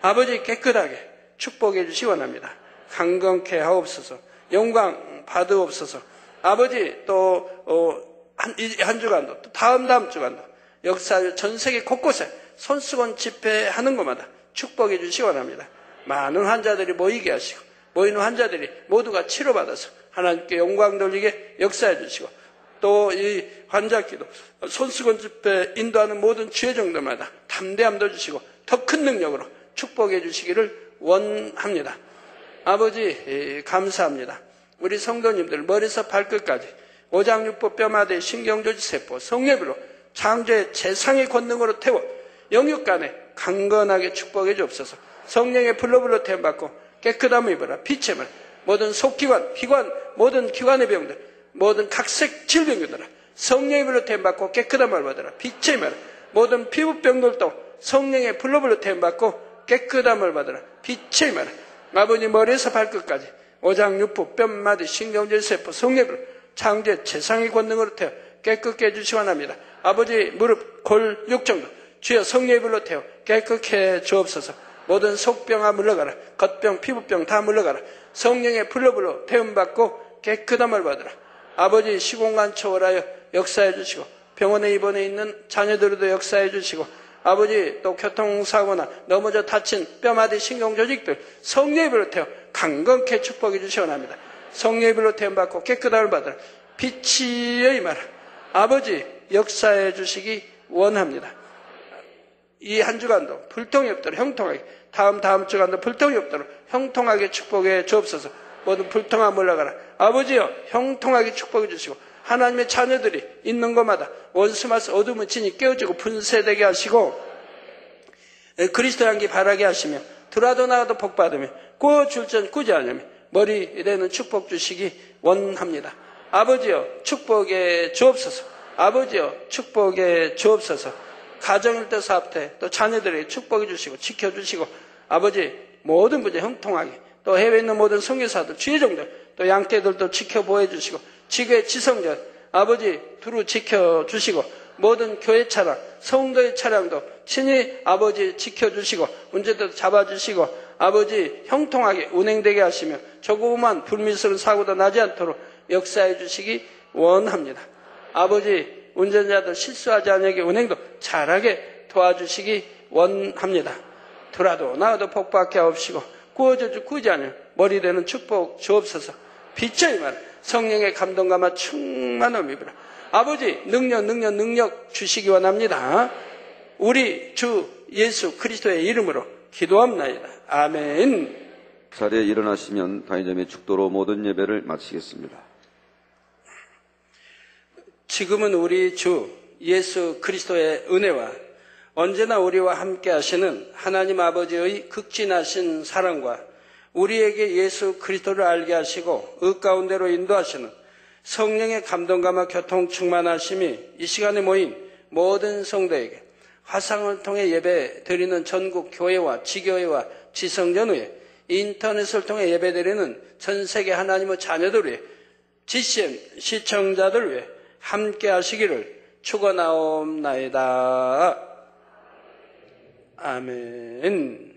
아버지 깨끗하게 축복해 주시기 원합니다. 강건케 하옵소서. 영광 받으옵소서. 아버지 또 한 주간도 또 다음 주간도 역사 전 세계 곳곳에 손수건 집회하는 곳마다 축복해 주시기 원합니다. 많은 환자들이 모이게 하시고 모이는 환자들이 모두가 치료받아서 하나님께 영광 돌리게 역사해 주시고 또 이 환자 기도 손수건 집회 인도하는 모든 주의정도마다 담대함도 주시고 더 큰 능력으로 축복해 주시기를 원합니다. 아버지 감사합니다. 우리 성도님들 머리에서 발끝까지 오장육부 뼈마대 신경조직 세포 성령으로 창조의 재상의 권능으로 태워 영육간에 강건하게 축복해 주옵소서. 성령의 불로 태움받고 깨끗함을 입어라. 빛의 말 모든 속기관 피관 모든 기관의 병들 모든 각색 질병들아 성령의 불로 태움받고 깨끗함을 받아라. 빛의 말 모든 피부병들도 성령의 불로 태움받고 깨끗함을 받아라. 빛의 말 아버지 머리에서 발끝까지 오장육부, 뼈마디, 신경질세포, 성례비로 창조의 최상의 권능으로 태워 깨끗게 해주시기 원합니다. 아버지 무릎, 골, 육정도 주여 성례비로 태워 깨끗게 해 주옵소서. 모든 속병아 물러가라. 겉병, 피부병 다 물러가라. 성령의 불로불로 태움받고 깨끗함을 받으라. 아버지 시공간 초월하여 역사해 주시고 병원에 입원해 있는 자녀들도 역사해 주시고 아버지 또 교통사고나 넘어져 다친 뼈마디 신경조직들 성령의 불로 태워 강건케 축복해 주시기 원합니다. 성령의 불로 태움받고 깨끗함을 받으라. 빛이 임하라. 아버지 역사해 주시기 원합니다. 이 한 주간도 불통이 없도록 형통하게, 다음 주간도 불통이 없도록 형통하게 축복해 주옵소서. 모든 불통함 물러가라. 아버지여 형통하게 축복해 주시고 하나님의 자녀들이 있는 곳마다 원수마스 어둠의 진이 깨어지고 분쇄되게 하시고 그리스도 향기 바라게 하시며 들어도 나가도 복받으며 꾸어줄 전 꾸지 않으며 머리에는 축복 주시기 원합니다. 아버지여 축복해 주옵소서. 아버지여 축복해 주옵소서. 가정일대 사업대 또 자녀들에게 축복해 주시고 지켜주시고 아버지 모든 문제 형통하게 또 해외에 있는 모든 선교사들 주의종들 또 양떼들도 지켜보해 주시고 지교의 지성전 아버지 두루 지켜주시고 모든 교회 차량 성도의 차량도 친히 아버지 지켜주시고 문제도 잡아주시고 아버지 형통하게 운행되게 하시며 조그만 불미스러운 사고도 나지 않도록 역사해 주시기 원합니다. 아버지 운전자들 실수하지 않게 운행도 잘하게 도와주시기 원합니다. 들어도 나와도 복받게 하옵시고 구워주지 않으면 머리되는 축복 주옵소서. 빛의 말 성령의 감동감화 충만함이라. 아버지 능력 주시기 원합니다. 우리 주 예수 그리스도의 이름으로 기도합나이다. 아멘. 자리에 일어나시면 다인점의 축도로 모든 예배를 마치겠습니다. 지금은 우리 주 예수 그리스도의 은혜와 언제나 우리와 함께 하시는 하나님 아버지의 극진하신 사랑과 우리에게 예수 그리스도를 알게 하시고 의 가운데로 인도하시는 성령의 감동감화 교통 충만하심이 이 시간에 모인 모든 성도에게 화상을 통해 예배 드리는 전국 교회와 지교회와 지성전후에 인터넷을 통해 예배 드리는 전 세계 하나님의 자녀들 위해 GCN 시청자들 위해 함께 하시기를 축원하옵나이다. 아멘.